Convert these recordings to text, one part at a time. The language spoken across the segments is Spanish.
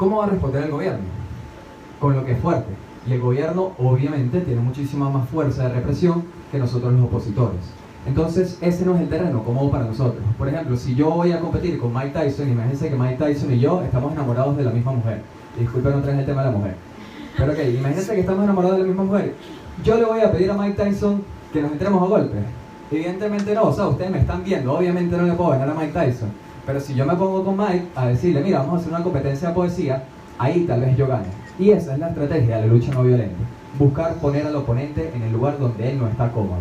¿Cómo va a responder el gobierno? Con lo que es fuerte. Y el gobierno obviamente tiene muchísima más fuerza de represión que nosotros los opositores. Entonces ese no es el terreno cómodo para nosotros. Por ejemplo, si yo voy a competir con Mike Tyson, imagínense que Mike Tyson y yo estamos enamorados de la misma mujer. Disculpen, no traen el tema de la mujer. Pero ok, imagínense que estamos enamorados de la misma mujer. Yo le voy a pedir a Mike Tyson que nos entremos a golpes. Evidentemente no, o sea, ustedes me están viendo, obviamente no le puedo ganar a Mike Tyson. Pero si yo me pongo con Mike a decirle, mira, vamos a hacer una competencia de poesía, ahí tal vez yo gane. Y esa es la estrategia de la lucha no violenta. Buscar poner al oponente en el lugar donde él no está cómodo.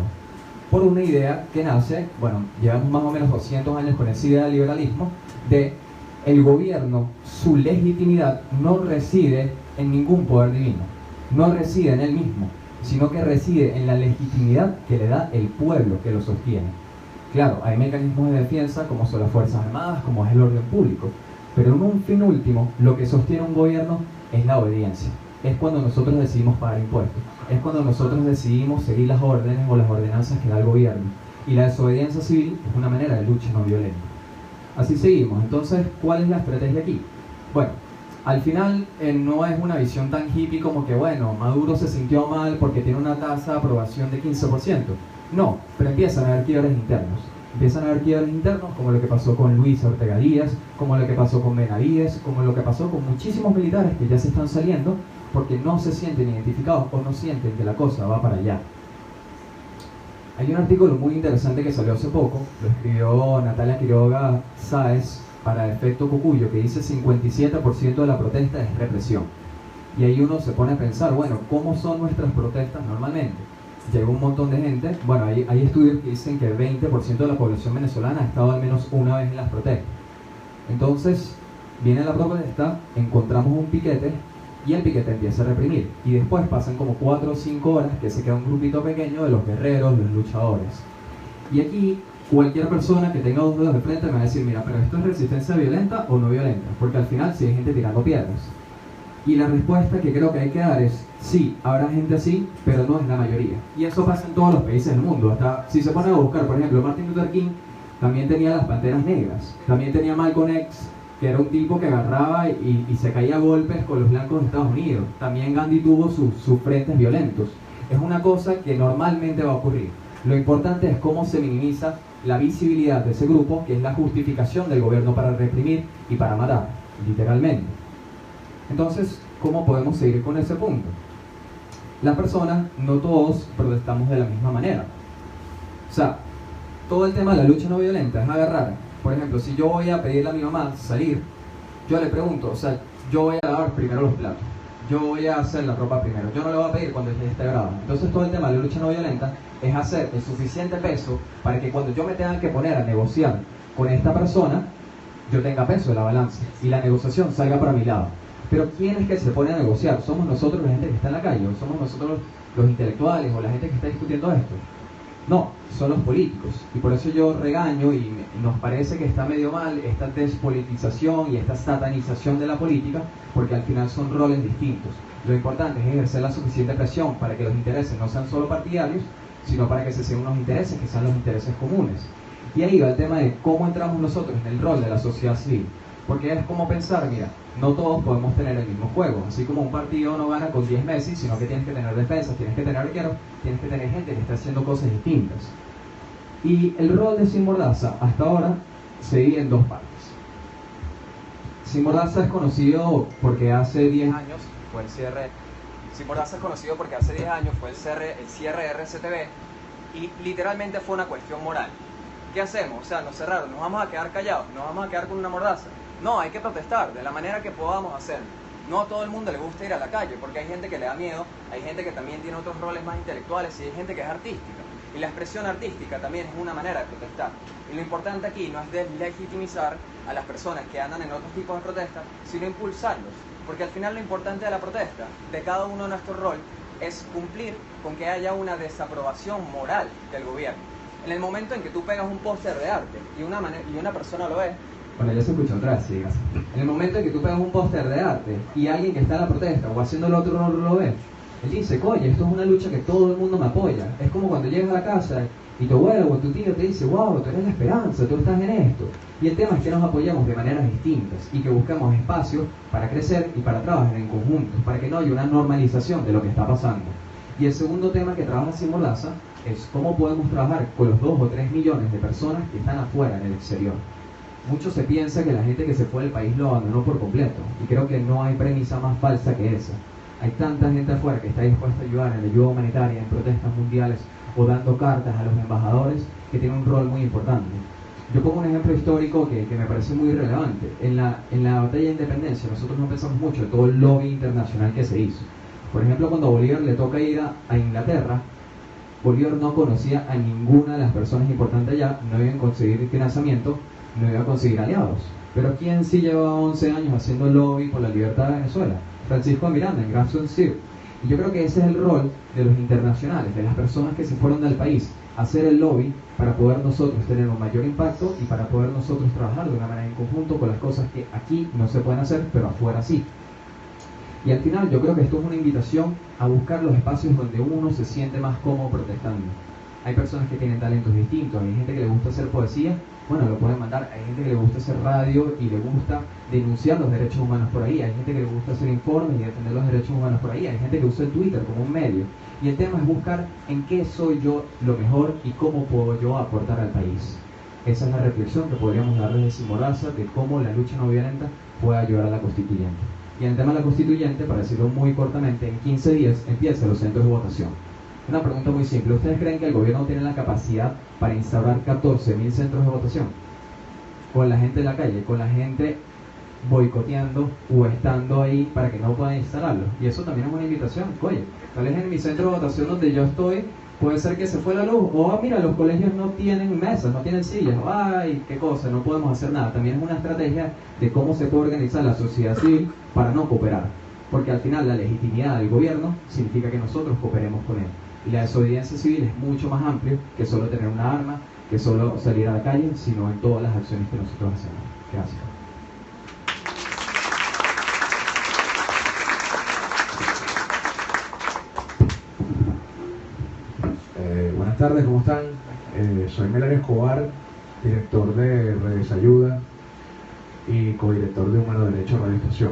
Por una idea que nace, bueno, llevamos más o menos 200 años con esa idea del liberalismo, de el gobierno, su legitimidad no reside en ningún poder divino, no reside en él mismo, sino que reside en la legitimidad que le da el pueblo que lo sostiene. Claro, hay mecanismos de defensa como son las Fuerzas Armadas, como es el orden público, pero en un fin último, lo que sostiene un gobierno es la obediencia. Es cuando nosotros decidimos pagar impuestos, es cuando nosotros decidimos seguir las órdenes o las ordenanzas que da el gobierno. Y la desobediencia civil es una manera de lucha no violenta. Así seguimos. Entonces, ¿cuál es la estrategia aquí? Bueno, al final no es una visión tan hippie como que, bueno, Maduro se sintió mal porque tiene una tasa de aprobación de 15%. No, pero empiezan a haber quiebres internos. Empiezan a haber quiebres internos como lo que pasó con Luis Ortega Díaz, como lo que pasó con Benavides, como lo que pasó con muchísimos militares que ya se están saliendo porque no se sienten identificados o no sienten que la cosa va para allá. Hay un artículo muy interesante que salió hace poco, lo escribió Natalia Quiroga Sáez para Efecto Cucuyo, que dice 57% de la protesta es represión. Y ahí uno se pone a pensar, bueno, ¿cómo son nuestras protestas normalmente? Llega un montón de gente, bueno, hay estudios que dicen que el 20% de la población venezolana ha estado al menos una vez en las protestas. Entonces, viene la protesta, encontramos un piquete, y el piquete empieza a reprimir. Y después pasan como 4 o 5 horas que se queda un grupito pequeño de los guerreros, los luchadores. Y aquí cualquier persona que tenga dos dedos de frente me va a decir, mira, pero ¿esto es resistencia violenta o no violenta? Porque al final sí hay gente tirando piedras. Y la respuesta que creo que hay que dar es, sí, habrá gente así, pero no es la mayoría. Y eso pasa en todos los países del mundo. Hasta si se ponen a buscar, por ejemplo, Martin Luther King también tenía las Panteras Negras, también tenía Malcolm X, que era un tipo que agarraba y se caía a golpes con los blancos de Estados Unidos. También Gandhi tuvo sus frentes violentos. Es una cosa que normalmente va a ocurrir. Lo importante es cómo se minimiza la visibilidad de ese grupo, que es la justificación del gobierno para reprimir y para matar, literalmente. Entonces, ¿cómo podemos seguir con ese punto? Las personas, no todos protestamos de la misma manera. O sea, todo el tema de la lucha no violenta es agarrar. Por ejemplo, si yo voy a pedirle a mi mamá salir, yo le pregunto, o sea, yo voy a lavar primero los platos, yo voy a hacer la ropa primero, yo no le voy a pedir cuando esté grabado. Entonces todo el tema de la lucha no violenta es hacer el suficiente peso para que cuando yo me tenga que poner a negociar con esta persona, yo tenga peso en la balanza y la negociación salga para mi lado. Pero ¿quién es que se pone a negociar? ¿Somos nosotros la gente que está en la calle? ¿O somos nosotros los intelectuales o la gente que está discutiendo esto? No, son los políticos. Y por eso yo regaño y nos parece que está medio mal esta despolitización y esta satanización de la política, porque al final son roles distintos. Lo importante es ejercer la suficiente presión para que los intereses no sean solo partidarios, sino para que se sigan unos intereses que sean los intereses comunes. Y ahí va el tema de cómo entramos nosotros en el rol de la sociedad civil. Porque es como pensar, mira, no todos podemos tener el mismo juego. Así como un partido no gana con 10 Messi, sino que tienes que tener defensas, tienes que tener arqueros, tienes que tener gente que está haciendo cosas distintas. Y el rol de Sin Mordaza hasta ahora se divide en dos partes. Sin Mordaza es conocido porque hace 10 años fue el cierre. Sin Mordaza es conocido porque hace 10 años fue el cierre de RCTV y literalmente fue una cuestión moral. ¿Qué hacemos? O sea, nos cerraron, nos vamos a quedar callados, nos vamos a quedar con una mordaza. No, hay que protestar de la manera que podamos hacerlo. No a todo el mundo le gusta ir a la calle, porque hay gente que le da miedo, hay gente que también tiene otros roles más intelectuales y hay gente que es artística. Y la expresión artística también es una manera de protestar. Y lo importante aquí no es deslegitimizar a las personas que andan en otros tipos de protestas, sino impulsarlos. Porque al final lo importante de la protesta, de cada uno de nuestro rol, es cumplir con que haya una desaprobación moral del gobierno. En el momento en que tú pegas un póster de arte y una persona lo ve, bueno, ya se escuchó otra vez, sí, en el momento en que tú pegas un póster de arte y alguien que está en la protesta o haciendo el otro no lo ve, él dice, oye, esto es una lucha que todo el mundo me apoya. Es como cuando llegas a la casa Y tu abuelo o tu tío te dice, wow, tú eres la esperanza, tú estás en esto. Y el tema es que nos apoyamos de maneras distintas y que buscamos espacios para crecer y para trabajar en conjunto, para que no haya una normalización de lo que está pasando. Y el segundo tema que trabaja Simolaza es cómo podemos trabajar con los 2 o 3 millones de personas que están afuera en el exterior. Mucho se piensa que la gente que se fue del país lo abandonó por completo, y creo que no hay premisa más falsa que esa. Hay tanta gente afuera que está dispuesta a ayudar en la ayuda humanitaria, en protestas mundiales o dando cartas a los embajadores, que tiene un rol muy importante. Yo pongo un ejemplo histórico que me parece muy relevante. En la batalla de independencia nosotros no pensamos mucho en todo el lobby internacional que se hizo. Por ejemplo, cuando a Bolívar le toca ir a Inglaterra, Bolívar no conocía a ninguna de las personas importantes allá, no iban a conseguir financiamiento, no iba a conseguir aliados. Pero ¿quién sí llevaba 11 años haciendo lobby por la libertad de Venezuela? Francisco de Miranda, en Grafton Street. Y yo creo que ese es el rol de los internacionales, de las personas que se fueron del país, hacer el lobby para poder nosotros tener un mayor impacto y para poder nosotros trabajar de una manera en conjunto con las cosas que aquí no se pueden hacer, pero afuera sí. Y al final yo creo que esto es una invitación a buscar los espacios donde uno se siente más cómodo protestando. Hay personas que tienen talentos distintos, hay gente que le gusta hacer poesía, bueno, lo pueden mandar, hay gente que le gusta hacer radio y le gusta denunciar los derechos humanos por ahí, hay gente que le gusta hacer informes y defender los derechos humanos por ahí, hay gente que usa el Twitter como un medio. Y el tema es buscar en qué soy yo lo mejor y cómo puedo yo aportar al país. Esa es la reflexión que podríamos dar desde Simolaza de cómo la lucha no violenta puede ayudar a la constituyente. Y en el tema de la constituyente, para decirlo muy cortamente, en 15 días empiezan los centros de votación. Una pregunta muy simple, ¿ustedes creen que el gobierno tiene la capacidad para instaurar 14.000 centros de votación? Con la gente en la calle, con la gente boicoteando o estando ahí para que no puedan instalarlo. Y eso también es una invitación. Oye, tal vez en mi centro de votación donde yo estoy, puede ser que se fue la luz. O mira, los colegios no tienen mesas, no tienen sillas. Ay, qué cosa, no podemos hacer nada. También es una estrategia de cómo se puede organizar la sociedad civil para no cooperar. Porque al final la legitimidad del gobierno significa que nosotros cooperemos con él. Y la desobediencia civil es mucho más amplio que solo tener una arma, que solo salir a la calle, sino en todas las acciones que nosotros hacemos. Gracias. Buenas tardes, ¿cómo están? Soy Melario Escobar, director de Redes Ayuda y codirector de Humano Derecho Radio Estación.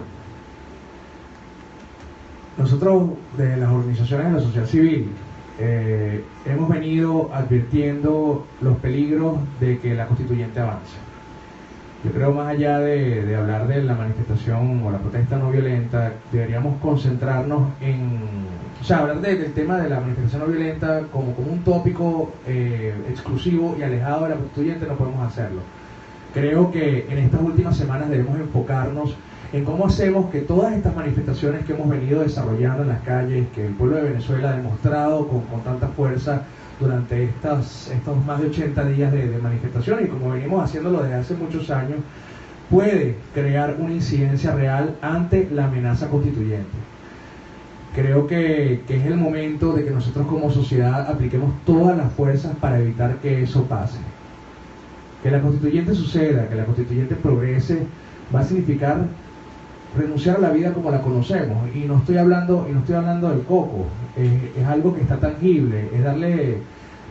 Nosotros, de las organizaciones de la sociedad civil, hemos venido advirtiendo los peligros de que la constituyente avance. Yo creo, más allá de hablar de la manifestación o la protesta no violenta, deberíamos concentrarnos hablar del tema de la manifestación no violenta como un tópico exclusivo y alejado de la constituyente. No podemos hacerlo. Creo que en estas últimas semanas debemos enfocarnos en cómo hacemos que todas estas manifestaciones que hemos venido desarrollando en las calles, que el pueblo de Venezuela ha demostrado con tanta fuerza durante estos más de 80 días de manifestación, y como venimos haciéndolo desde hace muchos años, puede crear una incidencia real ante la amenaza constituyente. Creo que es el momento de que nosotros como sociedad apliquemos todas las fuerzas para evitar que eso pase. Que la constituyente suceda, que la constituyente progrese, va a significar renunciar a la vida como la conocemos. Y no estoy hablando del coco, es algo que está tangible, es darle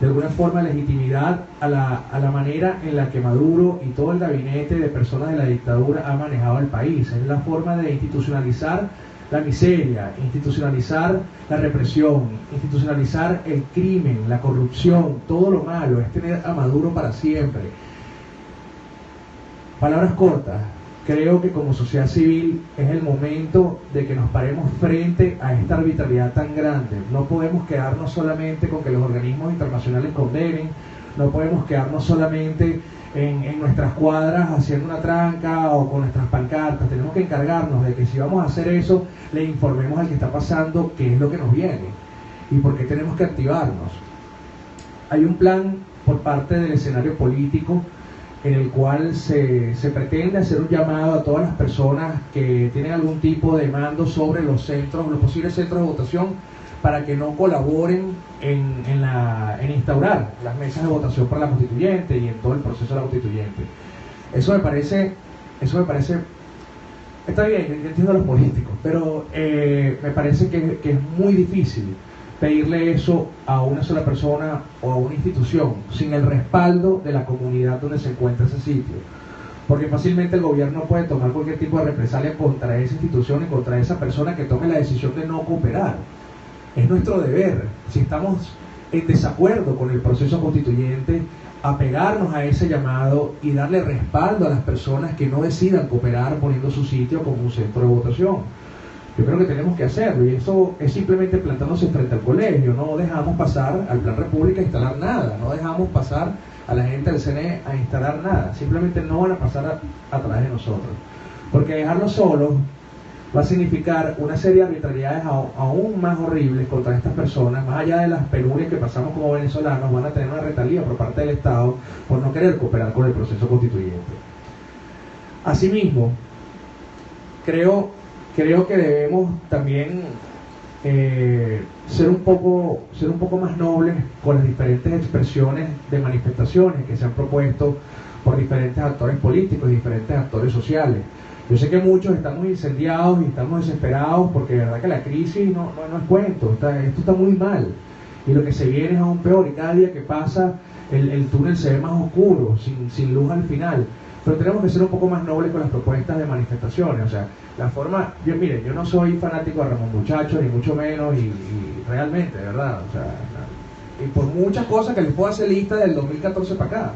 de alguna forma legitimidad a la manera en la que Maduro y todo el gabinete de personas de la dictadura ha manejado el país. Es la forma de institucionalizar la miseria, institucionalizar la represión, institucionalizar el crimen, la corrupción, todo lo malo, es tener a Maduro para siempre. Palabras cortas, creo que como sociedad civil es el momento de que nos paremos frente a esta arbitrariedad tan grande. No podemos quedarnos solamente con que los organismos internacionales condenen, no podemos quedarnos solamente en nuestras cuadras haciendo una tranca o con nuestras pancartas. Tenemos que encargarnos de que si vamos a hacer eso, le informemos al que está pasando qué es lo que nos viene y por qué tenemos que activarnos. Hay un plan por parte del escenario político en el cual se pretende hacer un llamado a todas las personas que tienen algún tipo de mando sobre los posibles centros de votación, para que no colaboren en instaurar las mesas de votación para la constituyente y en todo el proceso de la constituyente. Eso me parece, está bien, yo entiendo a los políticos, pero me parece que es muy difícil pedirle eso a una sola persona o a una institución sin el respaldo de la comunidad donde se encuentra ese sitio. Porque fácilmente el gobierno puede tomar cualquier tipo de represalia contra esa institución y contra esa persona que tome la decisión de no cooperar. Es nuestro deber, si estamos en desacuerdo con el proceso constituyente, apegarnos a ese llamado y darle respaldo a las personas que no decidan cooperar poniendo su sitio como un centro de votación. Yo creo que tenemos que hacerlo, y eso es simplemente plantándose frente al colegio. No dejamos pasar al Plan República a instalar nada, no dejamos pasar a la gente del CNE a instalar nada, simplemente no van a pasar a través de nosotros, porque dejarlos solos va a significar una serie de arbitrariedades aún más horribles contra estas personas. Más allá de las penurias que pasamos como venezolanos, van a tener una retalía por parte del Estado por no querer cooperar con el proceso constituyente. Asimismo, creo que debemos también ser un poco más nobles con las diferentes expresiones de manifestaciones que se han propuesto por diferentes actores políticos y diferentes actores sociales. Yo sé que muchos estamos incendiados y estamos desesperados porque de verdad que la crisis no es cuento, esto está muy mal, y lo que se viene es aún peor, y cada día que pasa el túnel se ve más oscuro, sin luz al final. Pero tenemos que ser un poco más nobles con las propuestas de manifestaciones. O sea, la forma, miren, yo no soy fanático de Ramón Muchacho, ni mucho menos, y realmente, de verdad, o sea, y por muchas cosas que les puedo hacer lista del 2014 para acá,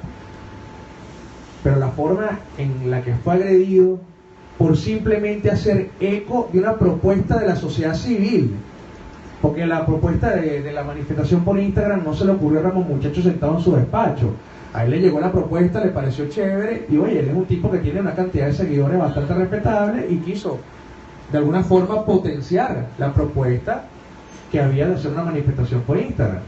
pero la forma en la que fue agredido por simplemente hacer eco de una propuesta de la sociedad civil, porque la propuesta de la manifestación por Instagram no se le ocurrió a Ramón Muchacho sentado en su despacho. A él le llegó la propuesta, le pareció chévere, y oye, él es un tipo que tiene una cantidad de seguidores bastante respetable y quiso de alguna forma potenciar la propuesta que había de hacer una manifestación por Instagram.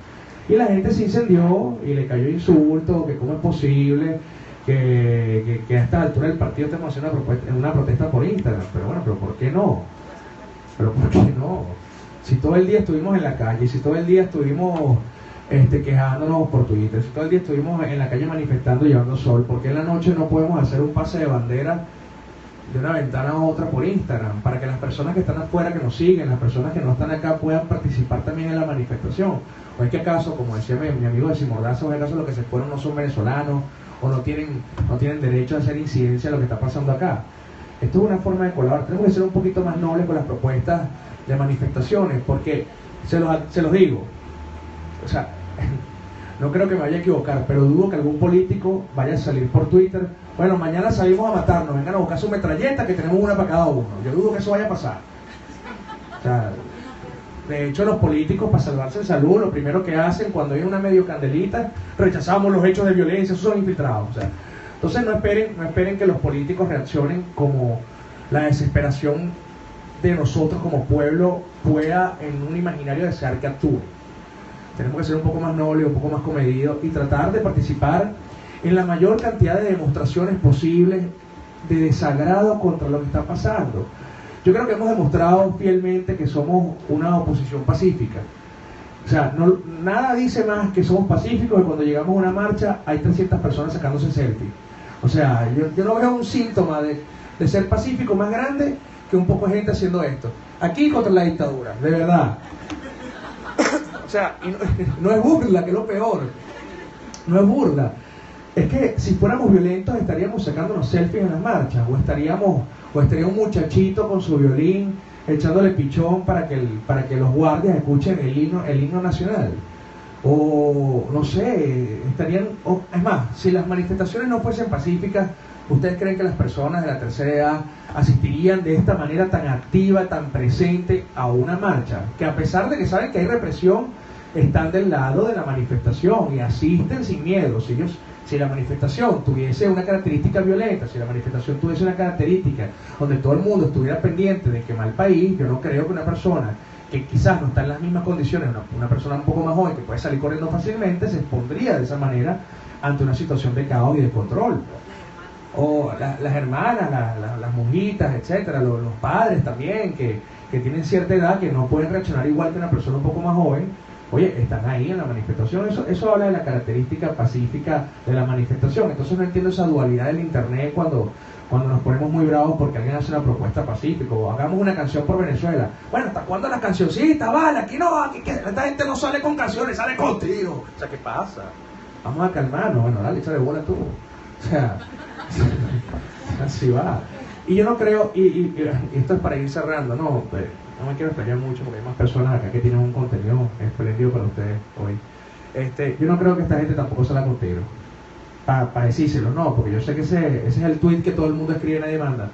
Y la gente se incendió y le cayó insulto, que cómo es posible que a esta altura del partido estemos haciendo una protesta por Instagram. Pero bueno, ¿pero por qué no? ¿Pero por qué no? Si todo el día estuvimos en la calle, si todo el día estuvimos quejándonos por Twitter, si todo el día estuvimos en la calle manifestando llevando sol, ¿por qué en la noche no podemos hacer un pase de bandera de una ventana a otra por Instagram, para que las personas que están afuera, que nos siguen, las personas que no están acá, puedan participar también en la manifestación? ¿O es que acaso, como decía mi amigo de Simordazo, es que acaso los que se fueron no son venezolanos o no tienen derecho a hacer incidencia a lo que está pasando acá? Esto es una forma de colaborar. Tenemos que ser un poquito más nobles con las propuestas de manifestaciones, porque se los digo, o sea, no creo que me vaya a equivocar, pero dudo que algún político vaya a salir por Twitter: bueno, mañana salimos a matarnos, vengan a buscar su metralleta que tenemos una para cada uno. Yo dudo que eso vaya a pasar. O sea, de hecho, los políticos, para salvarse de salud, lo primero que hacen cuando hay una medio candelita: rechazamos los hechos de violencia, esos son infiltrados. O sea, entonces no esperen que los políticos reaccionen como la desesperación de nosotros como pueblo pueda en un imaginario desear que actúe. Tenemos que ser un poco más nobles, un poco más comedidos y tratar de participar en la mayor cantidad de demostraciones posibles de desagrado contra lo que está pasando. Yo creo que hemos demostrado fielmente que somos una oposición pacífica. O sea, nada dice más que somos pacíficos que cuando llegamos a una marcha hay 300 personas sacándose selfie. O sea, yo no veo un síntoma de ser pacífico más grande que un poco de gente haciendo esto. Aquí contra la dictadura, de verdad. O sea, y no es burla, que es lo peor. No es burla. Es que si fuéramos violentos estaríamos sacándonos selfies en las marchas, o estaría un muchachito con su violín echándole pichón para que los guardias escuchen el himno nacional. O no sé, es más, si las manifestaciones no fuesen pacíficas, ¿ustedes creen que las personas de la tercera edad asistirían de esta manera tan activa, tan presente a una marcha? Que a pesar de que saben que hay represión, están del lado de la manifestación y asisten sin miedo. Si la manifestación tuviese una característica violenta, si la manifestación tuviese una característica donde todo el mundo estuviera pendiente de quemar el país, yo no creo que una persona que quizás no está en las mismas condiciones, una persona un poco más joven que puede salir corriendo fácilmente, se expondría de esa manera ante una situación de caos y de control. O las hermanas, las monjitas, etcétera, los padres también, que tienen cierta edad, que no pueden reaccionar igual que una persona un poco más joven, oye, están ahí en la manifestación. Eso habla de la característica pacífica de la manifestación. Entonces no entiendo esa dualidad del internet cuando cuando nos ponemos muy bravos porque alguien hace una propuesta pacífica o hagamos una canción por Venezuela. Bueno, ¿hasta cuándo las cancioncitas? Vale, aquí no, aquí que esta gente no sale con canciones, sale contigo. O sea, ¿qué pasa? Vamos a calmarnos, bueno, dale, échale bola tú. O sea, así va. Y yo no creo, y esto es para ir cerrando, no me quiero explayar mucho porque hay más personas acá que tienen un contenido espléndido para ustedes hoy. Yo no creo que esta gente tampoco salga contigo. Para decírselo, no, porque yo sé que ese es el tweet que todo el mundo escribe y nadie manda.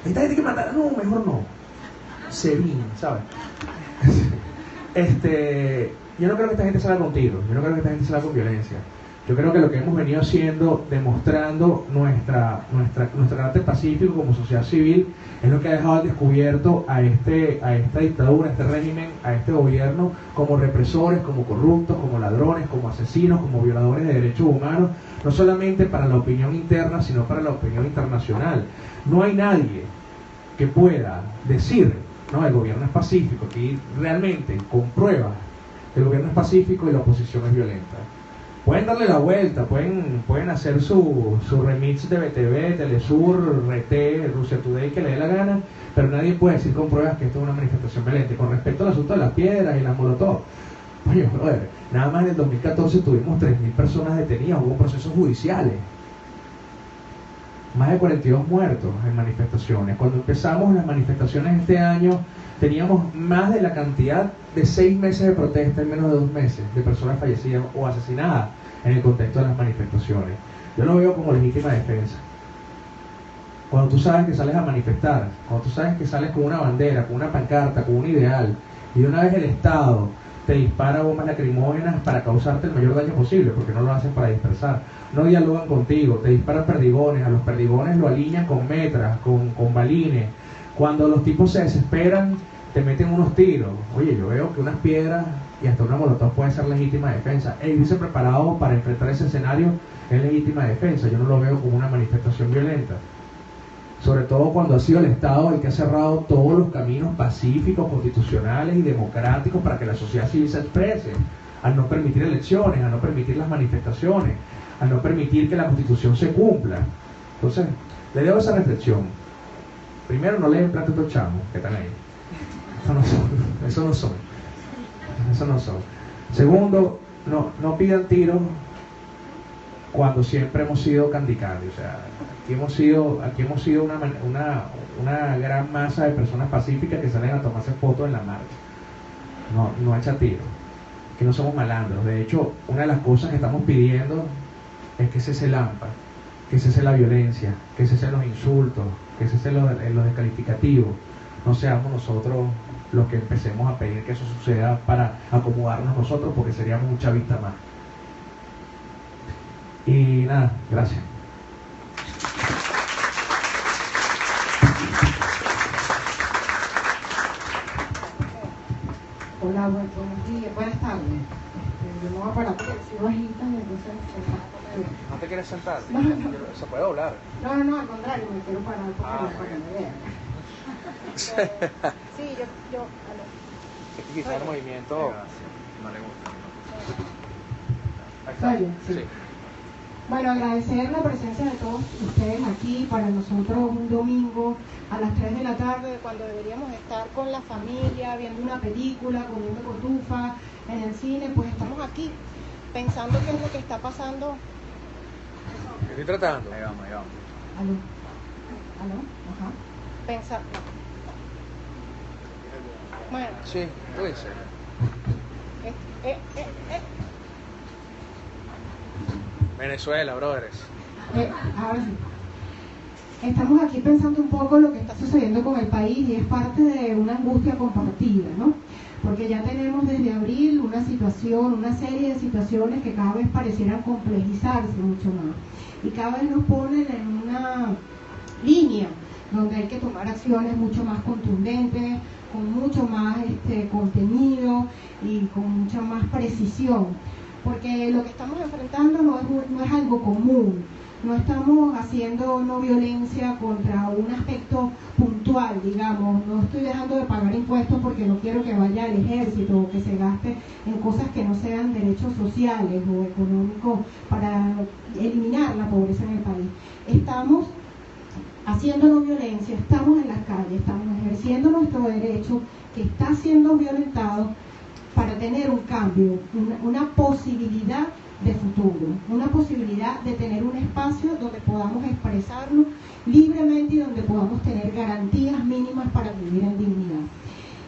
Esta gente que manda, no, mejor no. Serín, ¿sabes? Yo no creo que esta gente salga contigo, yo no creo que esta gente salga con violencia. Yo creo que lo que hemos venido haciendo, demostrando nuestro carácter pacífico como sociedad civil, es lo que ha dejado al descubierto a esta dictadura, a este régimen, a este gobierno, como represores, como corruptos, como ladrones, como asesinos, como violadores de derechos humanos, no solamente para la opinión interna, sino para la opinión internacional. No hay nadie que pueda decir, no, el gobierno es pacífico, que realmente comprueba que el gobierno es pacífico y la oposición es violenta. Pueden darle la vuelta, pueden hacer su remix de BTV, Telesur, RT, Rusia Today, que le dé la gana, pero nadie puede decir con pruebas que esto es una manifestación violenta. Con respecto al asunto de las piedras y las molotov, oye, brother, nada más en el 2014 tuvimos 3.000 personas detenidas, hubo procesos judiciales, más de 42 muertos en manifestaciones. Cuando empezamos las manifestaciones este año, teníamos más de la cantidad de 6 meses de protesta en menos de 2 meses de personas fallecidas o asesinadas en el contexto de las manifestaciones. Yo lo veo como legítima defensa. Cuando tú sabes que sales a manifestar, cuando tú sabes que sales con una bandera, con una pancarta, con un ideal, y de una vez el Estado te dispara bombas lacrimógenas para causarte el mayor daño posible, porque no lo hacen para dispersar, no dialogan contigo, te disparan perdigones, a los perdigones lo alinean con metras, con balines. Cuando los tipos se desesperan, te meten unos tiros. Oye, yo veo que unas piedras y hasta una molotov puede ser legítima defensa. El irse preparado para enfrentar ese escenario es legítima defensa. Yo no lo veo como una manifestación violenta. Sobre todo cuando ha sido el Estado el que ha cerrado todos los caminos pacíficos, constitucionales y democráticos para que la sociedad civil se exprese, al no permitir elecciones, al no permitir las manifestaciones, al no permitir que la Constitución se cumpla. Entonces, le dejo esa reflexión. Primero, no le den plata a estos chamos que están ahí. Eso no son. Segundo, no pidan tiros cuando siempre hemos sido Candy Candy. O sea, aquí hemos sido una gran masa de personas pacíficas que salen a tomarse fotos en la marcha. No echa tiros. Que no somos malandros. De hecho, una de las cosas que estamos pidiendo es que cese el AMPA, que cese la violencia, que cese los insultos, que cese los descalificativos. No seamos nosotros los que empecemos a pedir que eso suceda para acomodarnos nosotros, porque seríamos un chavista más. Y nada, gracias. Hola, buenos días, buenas tardes. Yo me voy a parar porque soy bajita y entonces ¿No te quieres sentar? No. Se puede doblar. No, al contrario, me quiero parar porque para que me vean. Sí, yo. Quizás el movimiento no le gusta. ¿Está bien? Sí. Bueno, agradecer la presencia de todos ustedes aquí. Para nosotros un domingo a las 3 de la tarde, cuando deberíamos estar con la familia, viendo una película, comiendo cotufa, en el cine, pues estamos aquí, pensando qué es lo que está pasando. Estoy tratando. Ahí vamos. ¿Aló? Ajá. Pensando. Bueno. Sí, tú dices. Venezuela, brothers. Ahora sí. Estamos aquí pensando un poco lo que está sucediendo con el país y es parte de una angustia compartida, ¿no? Porque ya tenemos desde abril una serie de situaciones que cada vez parecieran complejizarse mucho más. Y cada vez nos ponen en una línea donde hay que tomar acciones mucho más contundentes, con mucho más contenido y con mucha más precisión. Porque lo que estamos enfrentando no es algo común, no estamos haciendo no violencia contra un aspecto puntual, digamos, no estoy dejando de pagar impuestos porque no quiero que vaya al ejército o que se gaste en cosas que no sean derechos sociales o económicos para eliminar la pobreza en el país. Estamos haciendo no violencia, estamos en las calles, estamos ejerciendo nuestro derecho que está siendo violentado para tener un cambio, una posibilidad de futuro, una posibilidad de tener un espacio donde podamos expresarnos libremente y donde podamos tener garantías mínimas para vivir en dignidad.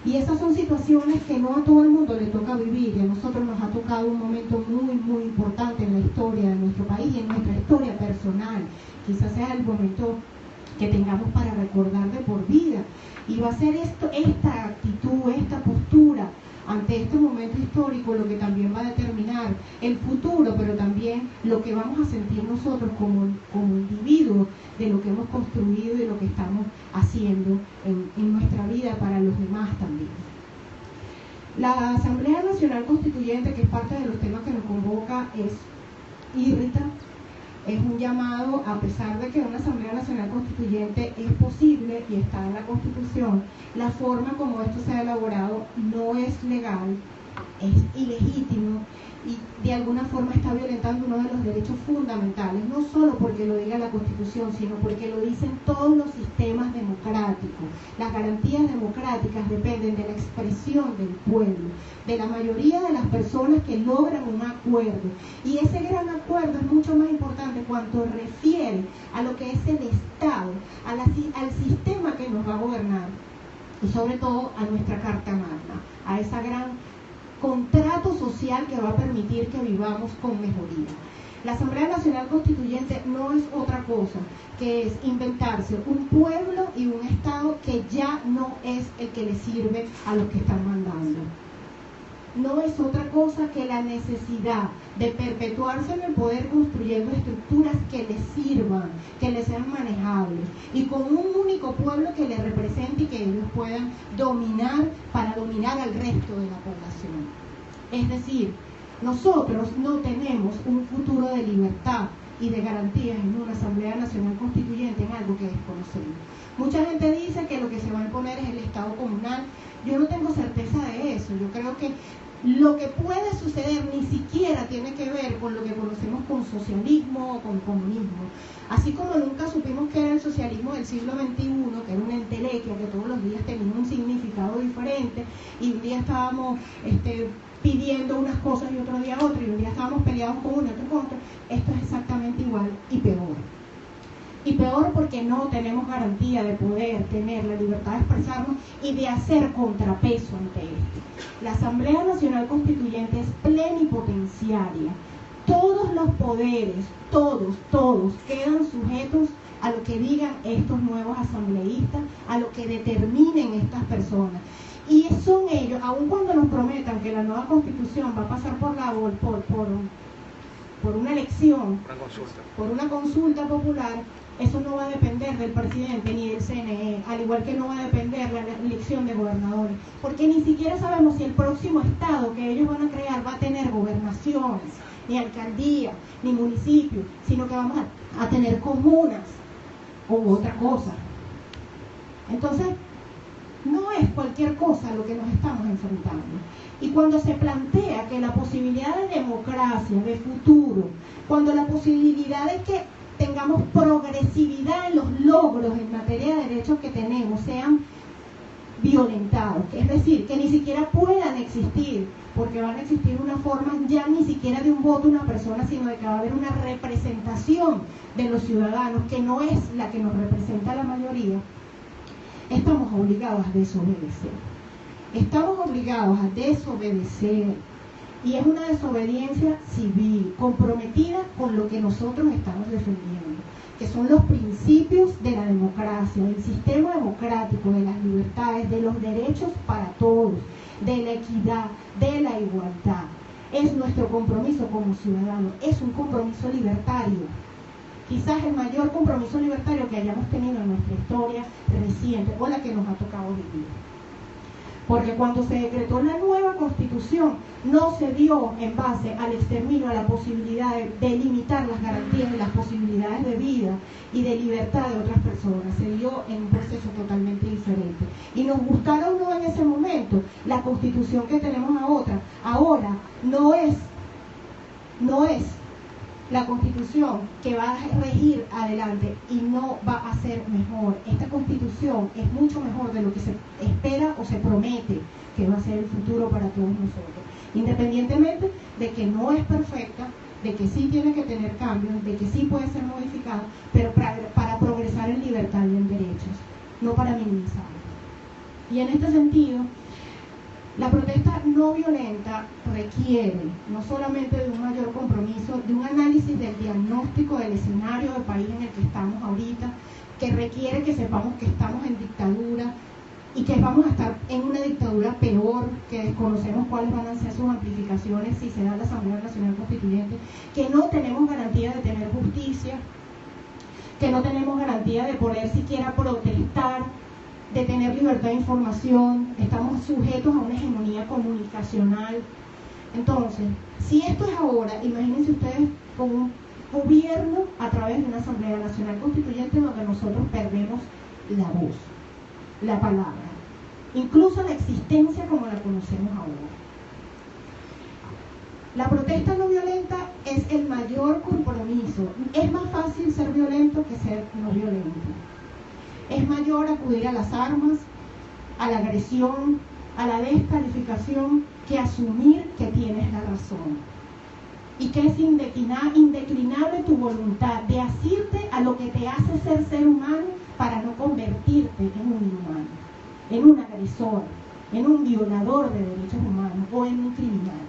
Y esas son situaciones que no a todo el mundo le toca vivir, y a nosotros nos ha tocado un momento muy, muy importante en la historia de nuestro país y en nuestra historia personal. Quizás sea el momento que tengamos para recordar de por vida. Y va a ser esta actitud, esta postura ante este momento histórico lo que también va a determinar el futuro, pero también lo que vamos a sentir nosotros como individuos de lo que hemos construido y lo que estamos haciendo en nuestra vida para los demás también. La Asamblea Nacional Constituyente, que es parte de los temas que nos convoca, es IRRITA. Es un llamado, a pesar de que una Asamblea Nacional Constituyente es posible y está en la Constitución, la forma como esto se ha elaborado no es legal, es ilegítimo y de alguna forma está violentando uno de los derechos fundamentales, no solo porque lo diga la Constitución, sino porque lo dicen todos los sistemas democráticos. Las garantías democráticas dependen de la expresión del pueblo, de la mayoría de las personas que logran un acuerdo. Y ese gran acuerdo es mucho más importante cuanto refiere a lo que es el Estado, al sistema que nos va a gobernar y sobre todo a nuestra Carta Magna, a esa gran contrato social que va a permitir que vivamos con mejoría. La Asamblea Nacional Constituyente no es otra cosa que es inventarse un pueblo y un Estado que ya no es el que le sirve a los que están mandando. No es otra cosa que la necesidad de perpetuarse en el poder construyendo estructuras que les sirvan, que les sean manejables y con un único pueblo que les represente y que ellos puedan dominar para dominar al resto de la población. Es decir, nosotros no tenemos un futuro de libertad y de garantías en una Asamblea Nacional Constituyente en algo que desconocemos. Mucha gente dice que lo que se va a imponer es el Estado comunal. Yo no tengo certeza de eso. Yo creo que lo que puede suceder ni siquiera tiene que ver con lo que conocemos con socialismo o con comunismo. Así como nunca supimos qué era el socialismo del siglo XXI, que era una entelequia que todos los días tenía un significado diferente, y un día estábamos pidiendo unas cosas y otro día otra, y un día estábamos peleados con uno y otro con otro. Esto es exactamente igual y peor. Y peor porque no tenemos garantía de poder tener la libertad de expresarnos y de hacer contrapeso ante esto. La Asamblea Nacional Constituyente es plenipotenciaria. Todos los poderes, todos, quedan sujetos a lo que digan estos nuevos asambleístas, a lo que determinen estas personas. Y son ellos, aun cuando nos prometan que la nueva Constitución va a pasar por una elección, por una consulta popular, eso no va a depender del presidente ni del CNE, al igual que no va a depender la elección de gobernadores, porque ni siquiera sabemos si el próximo estado que ellos van a crear va a tener gobernaciones, ni alcaldía, ni municipio, sino que vamos a tener comunas o otra cosa. Entonces, no es cualquier cosa lo que nos estamos enfrentando. Y cuando se plantea que la posibilidad de democracia, de futuro, cuando la posibilidad de que tengamos progresividad en los logros en materia de derechos que tenemos sean violentados, es decir, que ni siquiera puedan existir, porque van a existir una forma ya ni siquiera de un voto una persona, sino de que va a haber una representación de los ciudadanos que no es la que nos representa la mayoría, estamos obligados a desobedecer. Estamos obligados a desobedecer. Y es una desobediencia civil, comprometida con lo que nosotros estamos defendiendo, que son los principios de la democracia, del sistema democrático, de las libertades, de los derechos para todos, de la equidad, de la igualdad. Es nuestro compromiso como ciudadanos, es un compromiso libertario. Quizás el mayor compromiso libertario que hayamos tenido en nuestra historia reciente o la que nos ha tocado vivir. Porque cuando se decretó la nueva Constitución, no se dio en base al exterminio, a la posibilidad de limitar las garantías y las posibilidades de vida y de libertad de otras personas. Se dio en un proceso totalmente diferente. Y nos gustara o no en ese momento, la Constitución que tenemos ahora no es la Constitución que va a regir adelante y no va a ser mejor. Esta Constitución es mucho mejor de lo que se espera o se promete que va a ser el futuro para todos nosotros. Independientemente de que no es perfecta, de que sí tiene que tener cambios, de que sí puede ser modificada, pero para progresar en libertad y en derechos, no para minimizarlo. Y en este sentido, la protesta no violenta requiere no solamente de un mayor compromiso, de un análisis del diagnóstico del escenario del país en el que estamos ahorita, que requiere que sepamos que estamos en dictadura y que vamos a estar en una dictadura peor, que desconocemos cuáles van a ser sus amplificaciones si se da la Asamblea Nacional Constituyente, que no tenemos garantía de tener justicia, que no tenemos garantía de poder siquiera protestar, de tener libertad de información, estamos sujetos a una hegemonía comunicacional. Entonces, si esto es ahora, imagínense ustedes con un gobierno a través de una Asamblea Nacional Constituyente donde nosotros perdemos la voz, la palabra, incluso la existencia como la conocemos ahora. La protesta no violenta es el mayor compromiso. Es más fácil ser violento que ser no violento. Es mayor acudir a las armas, a la agresión, a la descalificación, que asumir que tienes la razón. Y que es indeclinable tu voluntad de asirte a lo que te hace ser humano para no convertirte en un inhumano, en un agresor, en un violador de derechos humanos o en un criminal.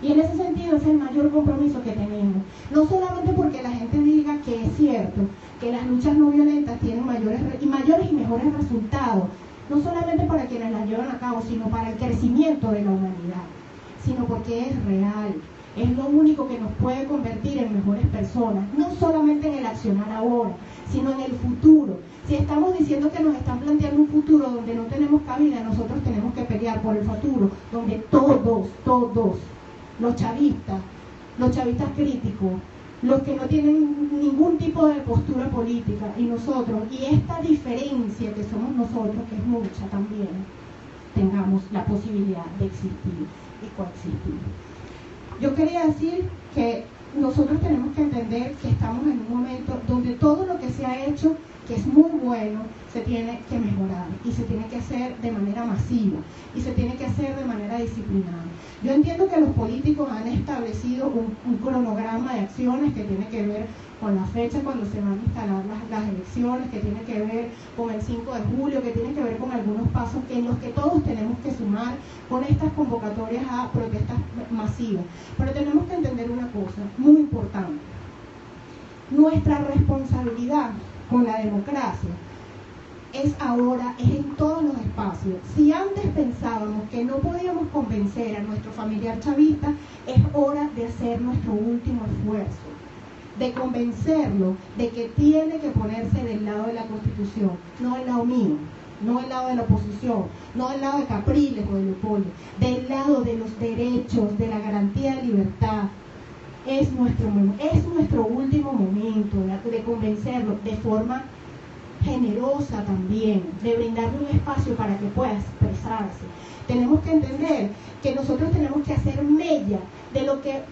Y en ese sentido es el mayor compromiso que tenemos. No solamente porque la gente diga que es cierto, que las luchas no violentas tienen mayores y mejores resultados, no solamente para quienes las llevan a cabo, sino para el crecimiento de la humanidad, sino porque es real, es lo único que nos puede convertir en mejores personas, no solamente en el accionar ahora, sino en el futuro. Si estamos diciendo que nos están planteando un futuro donde no tenemos cabida, nosotros tenemos que pelear por el futuro, donde todos, los chavistas críticos, los que no tienen ningún tipo de postura política, y nosotros, y esta diferencia que somos nosotros, que es mucha también, tengamos la posibilidad de existir y coexistir. Yo quería decir que nosotros tenemos que entender que estamos en un momento donde todo lo que se ha hecho, que es muy bueno, se tiene que mejorar y se tiene que hacer de manera masiva y se tiene que hacer de manera disciplinada. Yo entiendo que los políticos han establecido un cronograma de acciones que tiene que ver con la fecha cuando se van a instalar las elecciones, que tiene que ver con el 5 de julio, que tiene que ver con algunos pasos en los que todos tenemos que sumar con estas convocatorias a protestas masivas. Pero tenemos que entender una cosa muy importante. Nuestra responsabilidad con la democracia es ahora, es en todos los espacios. Si antes pensábamos que no podíamos convencer a nuestro familiar chavista, es hora de hacer nuestro último esfuerzo, de convencerlo de que tiene que ponerse del lado de la Constitución, no del lado mío, no del lado de la oposición, no del lado de Capriles o de Leopoldo, del lado de los derechos, de la garantía de libertad. Es nuestro último momento de convencerlo de forma generosa también, de brindarle un espacio para que pueda expresarse. Tenemos que entender que nosotros tenemos que hacer mella de lo que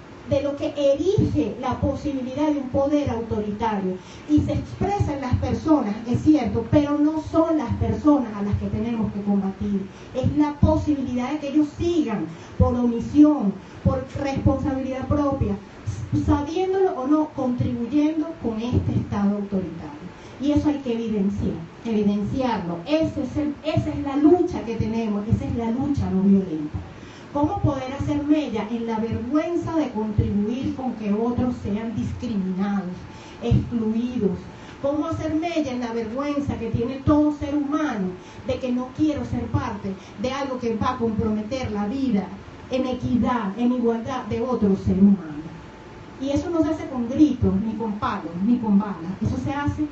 erige la posibilidad de un poder autoritario, y se expresa en las personas, es cierto, pero no son las personas a las que tenemos que combatir, es la posibilidad de que ellos sigan por omisión, por responsabilidad propia, sabiéndolo o no, contribuyendo con este Estado autoritario. Y eso hay que evidenciarlo. Esa es la lucha que tenemos, esa es la lucha no violenta. ¿Cómo poder hacer mella en la vergüenza de contribuir con que otros sean discriminados, excluidos? ¿Cómo hacer mella en la vergüenza que tiene todo ser humano de que no quiero ser parte de algo que va a comprometer la vida en equidad, en igualdad de otro ser humano? Y eso no se hace con gritos, ni con palos, ni con balas. Eso se hace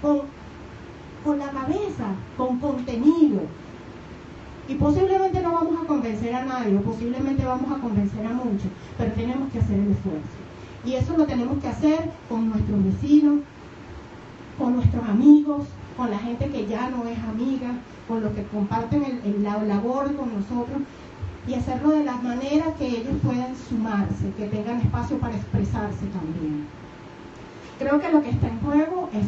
con la cabeza, con contenido. Y posiblemente no vamos a convencer a nadie, o posiblemente vamos a convencer a muchos, pero tenemos que hacer el esfuerzo. Y eso lo tenemos que hacer con nuestros vecinos, con nuestros amigos, con la gente que ya no es amiga, con los que comparten la labor con nosotros, y hacerlo de la manera que ellos puedan sumarse, que tengan espacio para expresarse también. Creo que lo que está en juego es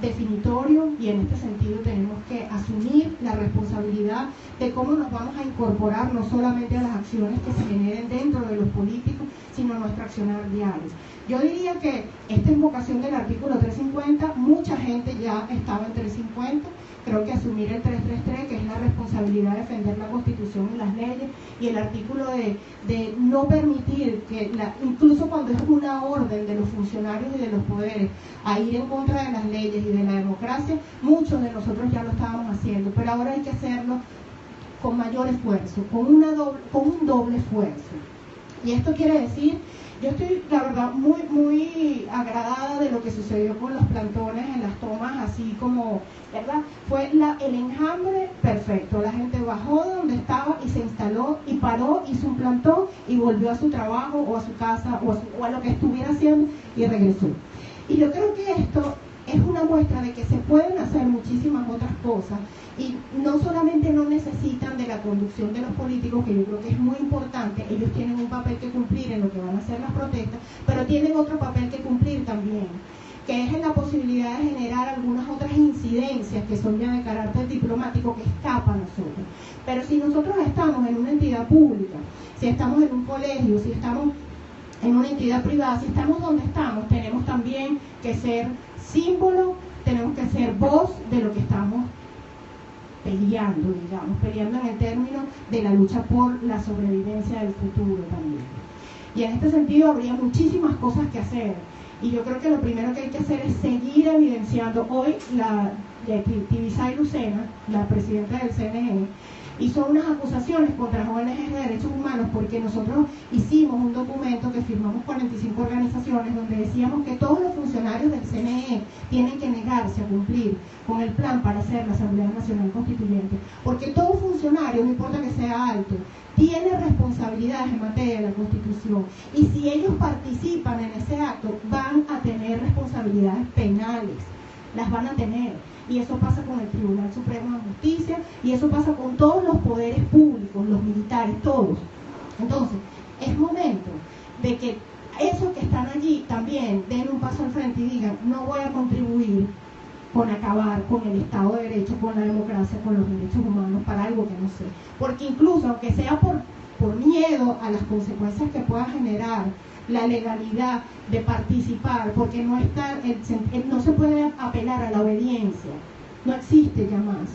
definitorio, y en este sentido tenemos que asumir la responsabilidad de cómo nos vamos a incorporar no solamente a las acciones que se generen dentro de los políticos, sino a nuestro accionar diario. Yo diría que esta invocación del artículo 350, mucha gente ya estaba en 350, creo que asumir el 333, que es la responsabilidad de defender la Constitución y las leyes, y el artículo de no permitir que, incluso cuando es una orden de los funcionarios y de los poderes, a ir en contra de las leyes y de la democracia, muchos de nosotros ya lo estábamos haciendo, pero ahora hay que hacerlo con mayor esfuerzo, con un doble esfuerzo. Y esto quiere decir, yo estoy, la verdad, muy agradada de lo que sucedió con los plantones en las tomas, así como, ¿verdad? Fue el enjambre perfecto. La gente bajó de donde estaba y se instaló y paró, hizo un plantón y volvió a su trabajo o a su casa o a lo que estuviera haciendo y regresó. Y yo creo que esto es una muestra de que se pueden hacer muchísimas otras cosas, y no solamente no necesitan de la conducción de los políticos, que yo creo que es muy importante. Ellos tienen un papel que cumplir en lo que van a ser las protestas, pero tienen otro papel que cumplir también, que es en la posibilidad de generar algunas otras incidencias que son ya de carácter diplomático, que escapan a nosotros. Pero si nosotros estamos en una entidad pública, si estamos en un colegio, si estamos en una entidad privada, si estamos donde estamos, tenemos también que ser símbolo, tenemos que ser voz de lo que estamos peleando, digamos, peleando en el término de la lucha por la sobrevivencia del futuro también. Y en este sentido habría muchísimas cosas que hacer, y yo creo que lo primero que hay que hacer es seguir evidenciando. Hoy la Tibisay Lucena, la presidenta del CNE, hizo unas acusaciones contra ONGs de derechos humanos, porque nosotros hicimos un documento que firmamos 45 organizaciones, donde decíamos que todos los funcionarios del CNE tienen que negarse a cumplir con el plan para hacer la Asamblea Nacional Constituyente, porque todo funcionario, no importa que sea alto, tiene responsabilidades en materia de la Constitución, y si ellos participan en ese acto van a tener responsabilidades penales, las van a tener. Y eso pasa con el Tribunal Supremo de Justicia, y eso pasa con todos los poderes públicos, los militares, todos. Entonces, es momento de que esos que están allí también den un paso al frente y digan: no voy a contribuir con acabar con el Estado de Derecho, con la democracia, con los derechos humanos, para algo que no sé. Porque incluso, aunque sea por miedo a las consecuencias que pueda generar la legalidad de participar, porque no se puede apelar a la obediencia, no existe ya más.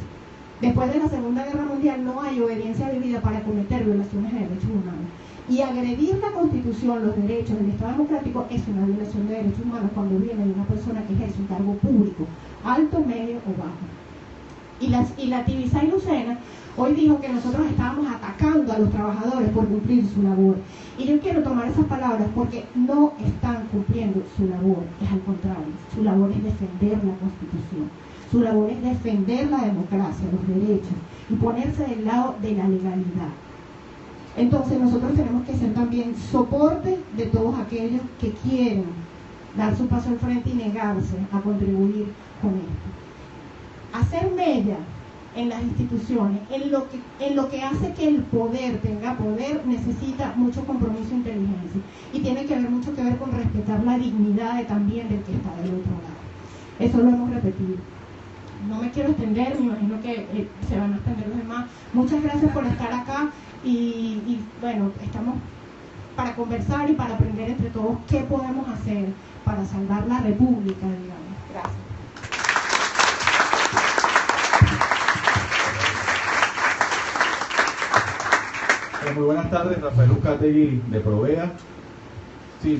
Después de la Segunda Guerra Mundial no hay obediencia debida para cometer violaciones de derechos humanos, y agredir la Constitución, los derechos del Estado democrático, es una violación de derechos humanos cuando viene de una persona que ejerce un cargo público, alto, medio o bajo. Y la Tibisay Lucena hoy dijo que nosotros estábamos atacando a los trabajadores por cumplir su labor. Y yo quiero tomar esas palabras porque no están cumpliendo su labor, es al contrario. Su labor es defender la Constitución, su labor es defender la democracia, los derechos, y ponerse del lado de la legalidad. Entonces nosotros tenemos que ser también soporte de todos aquellos que quieren dar su paso al frente y negarse a contribuir con esto. Hacer mella en las instituciones, en lo que hace que el poder tenga poder, necesita mucho compromiso e inteligencia, y tiene que ver mucho que ver con respetar la dignidad también del que está del otro lado. Eso lo hemos repetido. No me quiero extender, me imagino que se van a extender los demás. Muchas gracias por estar acá, y bueno, estamos para conversar y para aprender entre todos qué podemos hacer para salvar la república, digamos. Gracias. Muy buenas tardes, Rafael Uzcategui de Provea. Sí,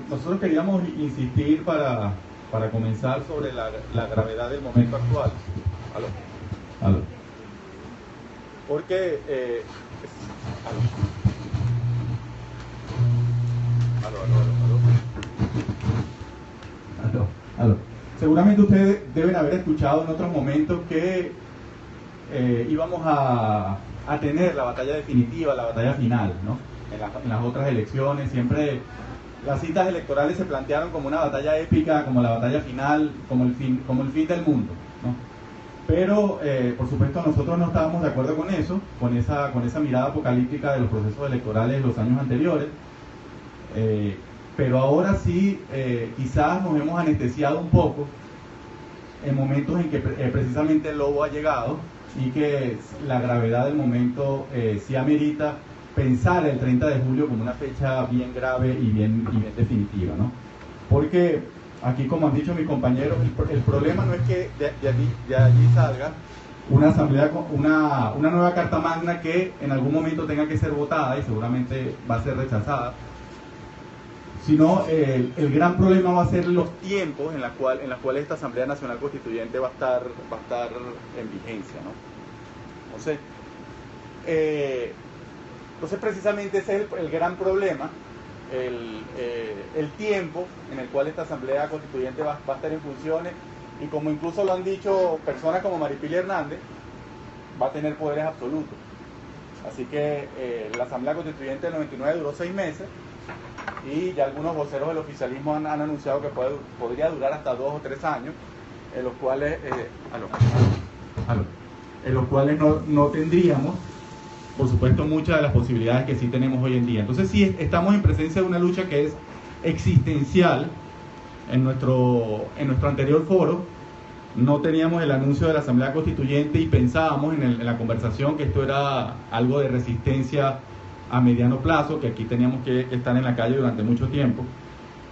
nosotros queríamos insistir para comenzar sobre la gravedad del momento actual. ¿Aló? Porque Seguramente ustedes deben haber escuchado en otros momentos que íbamos a tener la batalla definitiva, la batalla final, ¿no? En las otras elecciones siempre las citas electorales se plantearon como una batalla épica, como la batalla final, como el fin del mundo, ¿no? Pero por supuesto nosotros no estábamos de acuerdo con eso, con esa mirada apocalíptica de los procesos electorales de los años anteriores, pero ahora sí quizás nos hemos anestesiado un poco en momentos en que precisamente el lobo ha llegado y que la gravedad del momento sí amerita pensar el 30 de julio como una fecha bien grave y bien definitiva, ¿no? Porque aquí, como han dicho mis compañeros, el problema no es que de allí salga una asamblea, una nueva carta magna que en algún momento tenga que ser votada y seguramente va a ser rechazada, sino el gran problema va a ser los tiempos en los cuales esta Asamblea Nacional Constituyente va a estar en vigencia, ¿no? Entonces precisamente ese es el gran problema, el tiempo en el cual esta Asamblea Constituyente va a estar en funciones, y como incluso lo han dicho personas como Maripili Hernández, va a tener poderes absolutos. Así que la Asamblea Constituyente del 99 duró 6 meses, y ya algunos voceros del oficialismo han anunciado que podría durar hasta 2 o 3 años, en los cuales no tendríamos, por supuesto, muchas de las posibilidades que sí tenemos hoy en día. Entonces sí estamos en presencia de una lucha que es existencial. En nuestro anterior foro no teníamos el anuncio de la Asamblea Constituyente y pensábamos en la conversación que esto era algo de resistencia a mediano plazo, que aquí teníamos que estar en la calle durante mucho tiempo,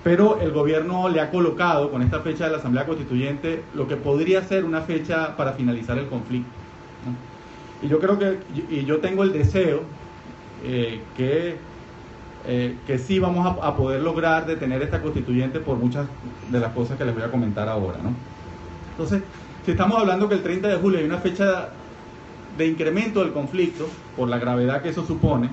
pero el gobierno le ha colocado con esta fecha de la Asamblea Constituyente lo que podría ser una fecha para finalizar el conflicto, ¿no? Y yo creo que, yo tengo el deseo que sí vamos a poder lograr detener esta constituyente por muchas de las cosas que les voy a comentar ahora, ¿no? Entonces, si estamos hablando que el 30 de julio hay una fecha de incremento del conflicto por la gravedad que eso supone,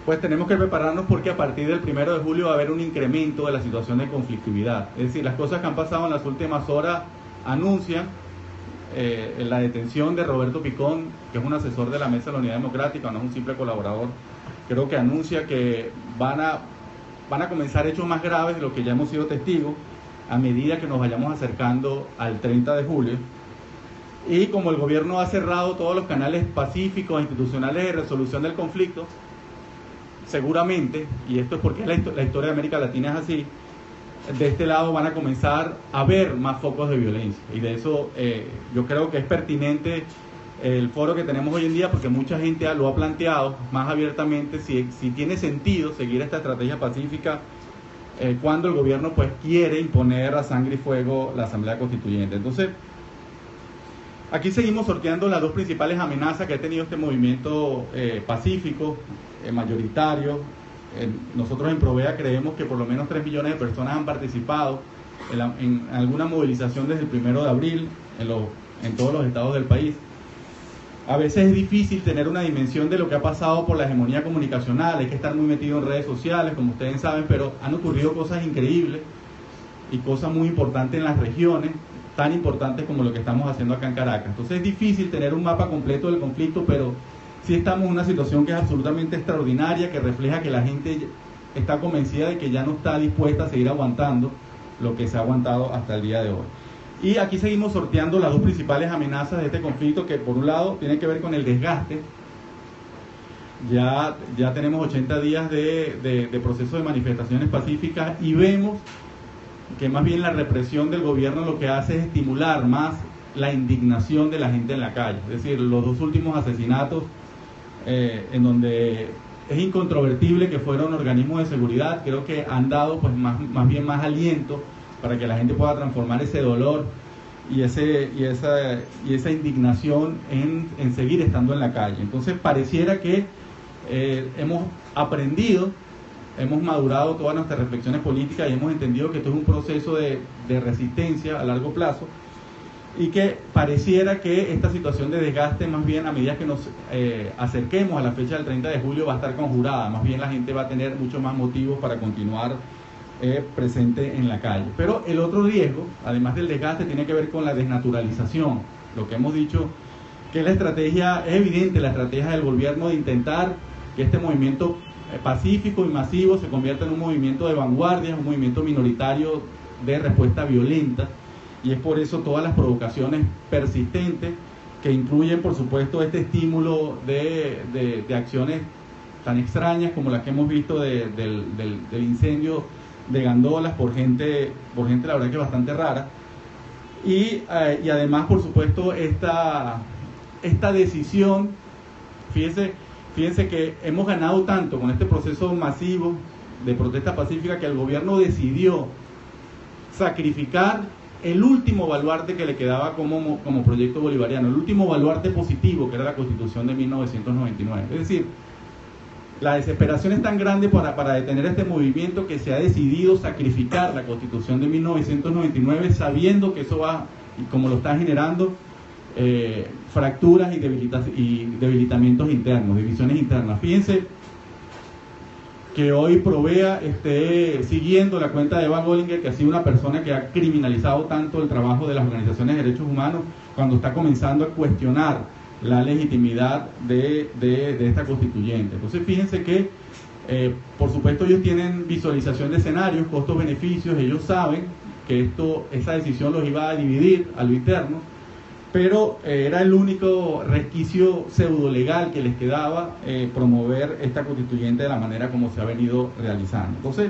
pues tenemos que prepararnos porque a partir del 1 de julio va a haber un incremento de la situación de conflictividad. Es decir, las cosas que han pasado en las últimas horas anuncian la detención de Roberto Picón, que es un asesor de la Mesa de la Unidad Democrática, no es un simple colaborador. Creo que anuncia que van a comenzar hechos más graves de lo que ya hemos sido testigos a medida que nos vayamos acercando al 30 de julio. Y como el gobierno ha cerrado todos los canales pacíficos e institucionales de resolución del conflicto, seguramente, y esto es porque la historia de América Latina es así, de este lado van a comenzar a haber más focos de violencia. Y de eso yo creo que es pertinente el foro que tenemos hoy en día, porque mucha gente lo ha planteado más abiertamente, si tiene sentido seguir esta estrategia pacífica cuando el gobierno pues quiere imponer a sangre y fuego la Asamblea Constituyente. Entonces, aquí seguimos sorteando las dos principales amenazas que ha tenido este movimiento pacífico, mayoritario. Nosotros en Provea creemos que por lo menos 3 millones de personas han participado en alguna movilización desde el 1 de abril en todos los estados del país. A veces es difícil tener una dimensión de lo que ha pasado por la hegemonía comunicacional, hay que estar muy metido en redes sociales, como ustedes saben, pero han ocurrido cosas increíbles y cosas muy importantes en las regiones, tan importantes como lo que estamos haciendo acá en Caracas. Entonces es difícil tener un mapa completo del conflicto, pero sí estamos en una situación que es absolutamente extraordinaria, que refleja que la gente está convencida de que ya no está dispuesta a seguir aguantando lo que se ha aguantado hasta el día de hoy. Y aquí seguimos sorteando las dos principales amenazas de este conflicto, que por un lado tiene que ver con el desgaste. Ya tenemos 80 días de proceso de manifestaciones pacíficas y vemos que más bien la represión del gobierno lo que hace es estimular más la indignación de la gente en la calle. Es decir, los 2 últimos asesinatos en donde es incontrovertible que fueron organismos de seguridad, creo que han dado pues más bien más aliento para que la gente pueda transformar ese dolor y esa indignación en seguir estando en la calle. Entonces pareciera que hemos aprendido, hemos madurado todas nuestras reflexiones políticas y hemos entendido que esto es un proceso de resistencia a largo plazo, y que pareciera que esta situación de desgaste, más bien a medida que nos acerquemos a la fecha del 30 de julio, va a estar conjurada. Más bien la gente va a tener mucho más motivos para continuar presente en la calle. Pero el otro riesgo, además del desgaste, tiene que ver con la desnaturalización. Lo que hemos dicho que la estrategia, es evidente la estrategia del gobierno de intentar que este movimiento pacífico y masivo se convierta en un movimiento de vanguardia, un movimiento minoritario de respuesta violenta, y es por eso todas las provocaciones persistentes que incluyen, por supuesto, este estímulo de acciones tan extrañas como las que hemos visto del incendio de gandolas por gente la verdad que bastante rara, y además, por supuesto, esta decisión. Fíjense que hemos ganado tanto con este proceso masivo de protesta pacífica que el gobierno decidió sacrificar el último baluarte que le quedaba como proyecto bolivariano, el último baluarte positivo, que era la Constitución de 1999. Es decir, la desesperación es tan grande para detener este movimiento que se ha decidido sacrificar la Constitución de 1999, sabiendo que eso va, y como lo está generando, fracturas y debilitamientos internos, divisiones internas. Fíjense que hoy Provea esté siguiendo la cuenta de Evan Bollinger, que ha sido una persona que ha criminalizado tanto el trabajo de las organizaciones de derechos humanos, cuando está comenzando a cuestionar la legitimidad de esta constituyente. Entonces fíjense que por supuesto ellos tienen visualización de escenarios, costos-beneficios, ellos saben que esa decisión los iba a dividir a lo interno, pero era el único resquicio pseudo-legal que les quedaba, promover esta constituyente de la manera como se ha venido realizando. Entonces,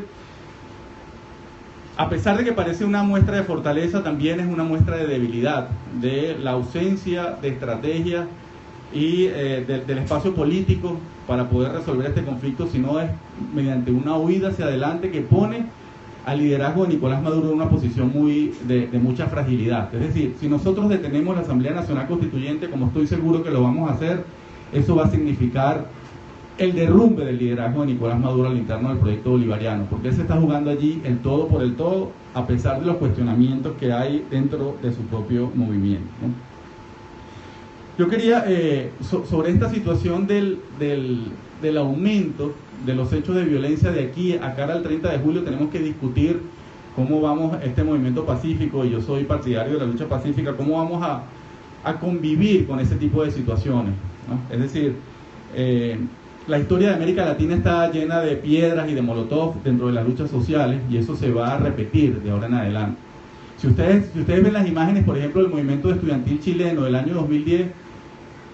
a pesar de que parece una muestra de fortaleza, también es una muestra de debilidad, de la ausencia de estrategia y del espacio político para poder resolver este conflicto, sino es mediante una huida hacia adelante que pone al liderazgo de Nicolás Maduro en una posición de mucha fragilidad. Es decir, si nosotros detenemos la Asamblea Nacional Constituyente, como estoy seguro que lo vamos a hacer, eso va a significar el derrumbe del liderazgo de Nicolás Maduro al interno del proyecto bolivariano, porque él se está jugando allí el todo por el todo, a pesar de los cuestionamientos que hay dentro de su propio movimiento, ¿no? Yo quería, sobre esta situación del aumento de los hechos de violencia de aquí a cara al 30 de julio, tenemos que discutir cómo vamos este movimiento pacífico, y yo soy partidario de la lucha pacífica, cómo vamos a convivir con ese tipo de situaciones, ¿no? Es decir, la historia de América Latina está llena de piedras y de molotov dentro de las luchas sociales, y eso se va a repetir de ahora en adelante. Si ustedes ven las imágenes, por ejemplo, del movimiento estudiantil chileno del año 2010,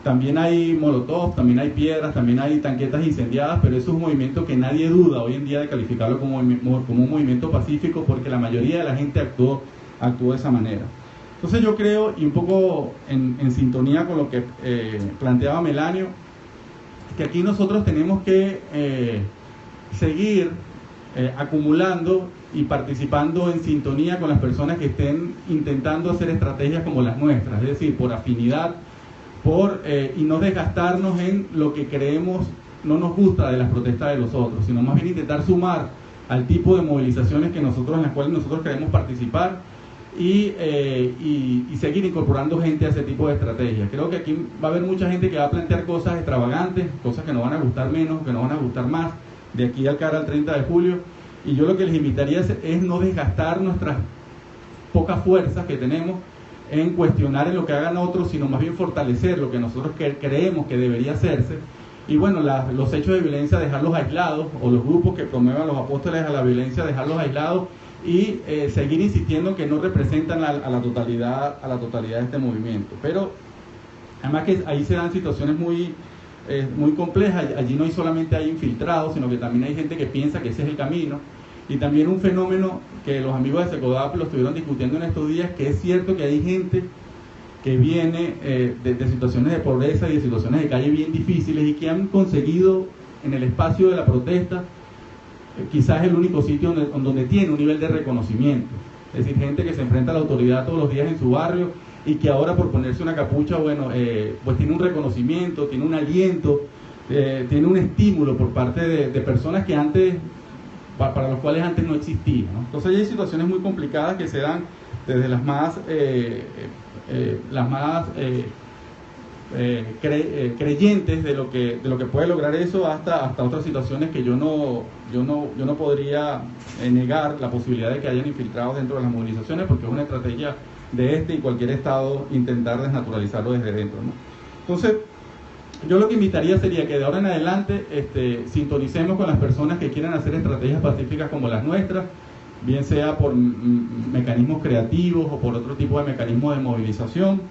también hay molotov, también hay piedras, también hay tanquetas incendiadas, pero eso es un movimiento que nadie duda hoy en día de calificarlo como un movimiento pacífico, porque la mayoría de la gente actuó de esa manera. Entonces yo creo, y un poco en sintonía con lo que planteaba Melanio, que aquí nosotros tenemos que seguir acumulando y participando en sintonía con las personas que estén intentando hacer estrategias como las nuestras, es decir, por afinidad, y no desgastarnos en lo que creemos no nos gusta de las protestas de los otros, sino más bien intentar sumar al tipo de movilizaciones en las cuales nosotros queremos participar, y seguir incorporando gente a ese tipo de estrategias. Creo que aquí va a haber mucha gente que va a plantear cosas extravagantes, cosas que nos van a gustar menos, que nos van a gustar más, de aquí al cara al 30 de julio, y yo lo que les invitaría es no desgastar nuestras pocas fuerzas que tenemos en cuestionar en lo que hagan otros, sino más bien fortalecer lo que nosotros creemos que debería hacerse. Y bueno, los hechos de violencia, dejarlos aislados, o los grupos que promuevan los apóstoles a la violencia, dejarlos aislados, y seguir insistiendo que no representan a la totalidad de este movimiento. Pero además que ahí se dan situaciones muy complejas. Allí no solamente hay infiltrados, sino que también hay gente que piensa que ese es el camino. Y también un fenómeno que los amigos de Secodap lo estuvieron discutiendo en estos días, que es cierto que hay gente que viene de situaciones de pobreza y de situaciones de calle bien difíciles, y que han conseguido en el espacio de la protesta quizás el único sitio donde tiene un nivel de reconocimiento. Es decir, gente que se enfrenta a la autoridad todos los días en su barrio, y que ahora, por ponerse una capucha, pues tiene un reconocimiento, tiene un aliento, tiene un estímulo por parte de personas que antes, para los cuales antes no existía, ¿no? Entonces hay situaciones muy complicadas que se dan desde las más creyentes de lo que puede lograr eso, hasta otras situaciones que yo no podría negar la posibilidad de que hayan infiltrados dentro de las movilizaciones, porque es una estrategia de y cualquier estado intentar desnaturalizarlo desde dentro, ¿no? Entonces, yo lo que invitaría sería que de ahora en adelante sintonicemos con las personas que quieran hacer estrategias pacíficas como las nuestras, bien sea por mecanismos creativos o por otro tipo de mecanismos de movilización,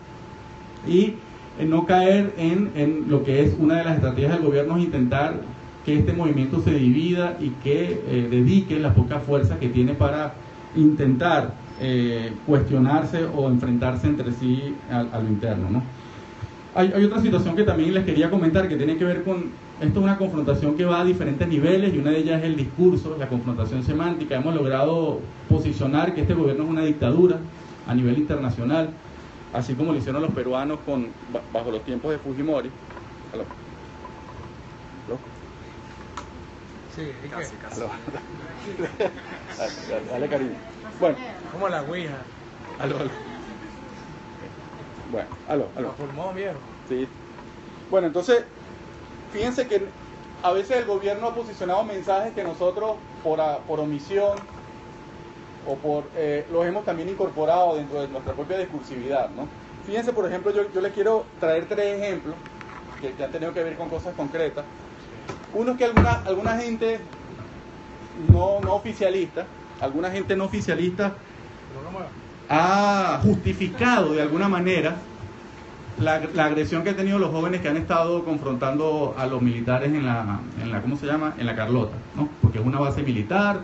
y no caer en lo que es una de las estrategias del gobierno, es intentar que este movimiento se divida y que dedique la poca fuerza que tiene para intentar cuestionarse o enfrentarse entre sí a lo interno, ¿no? Hay otra situación que también les quería comentar que tiene que ver con, esto es una confrontación que va a diferentes niveles y una de ellas es el discurso, la confrontación semántica. Hemos logrado posicionar que este gobierno es una dictadura a nivel internacional, así como lo hicieron los peruanos bajo los tiempos de Fujimori. ¿Aló? ¿Aló? Sí, Casi. ¿Aló? Dale cariño. Bueno. Como la ouija. Aló. Bueno, aló. Pulmón, viejo. Sí. Bueno, entonces, fíjense que a veces el gobierno ha posicionado mensajes que nosotros, por omisión, o los hemos también incorporado dentro de nuestra propia discursividad, ¿no? Fíjense, por ejemplo, yo les quiero traer 3 ejemplos que han tenido que ver con cosas concretas. Uno es que alguna gente no oficialista, ha justificado de alguna manera la agresión que han tenido los jóvenes que han estado confrontando a los militares en la ¿cómo se llama? En la Carlota, ¿no? Porque es una base militar.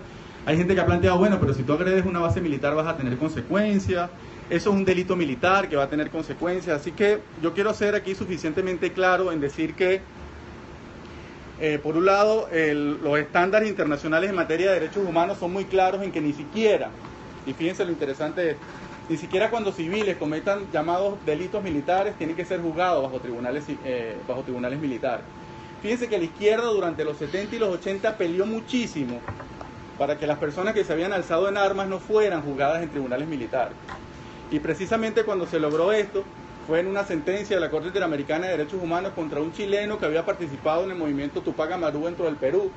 Hay gente que ha planteado, bueno, pero si tú agredes una base militar vas a tener consecuencias, eso es un delito militar que va a tener consecuencias. Así que yo quiero ser aquí suficientemente claro en decir que, por un lado, los estándares internacionales en materia de derechos humanos son muy claros en que ni siquiera, y fíjense lo interesante es, ni siquiera cuando civiles cometan llamados delitos militares tienen que ser juzgados bajo tribunales militares. Fíjense que la izquierda durante los 70 y los 80 peleó muchísimo para que las personas que se habían alzado en armas no fueran juzgadas en tribunales militares. Y precisamente cuando se logró esto, fue en una sentencia de la Corte Interamericana de Derechos Humanos contra un chileno que había participado en el movimiento Tupac Amaru dentro del Perú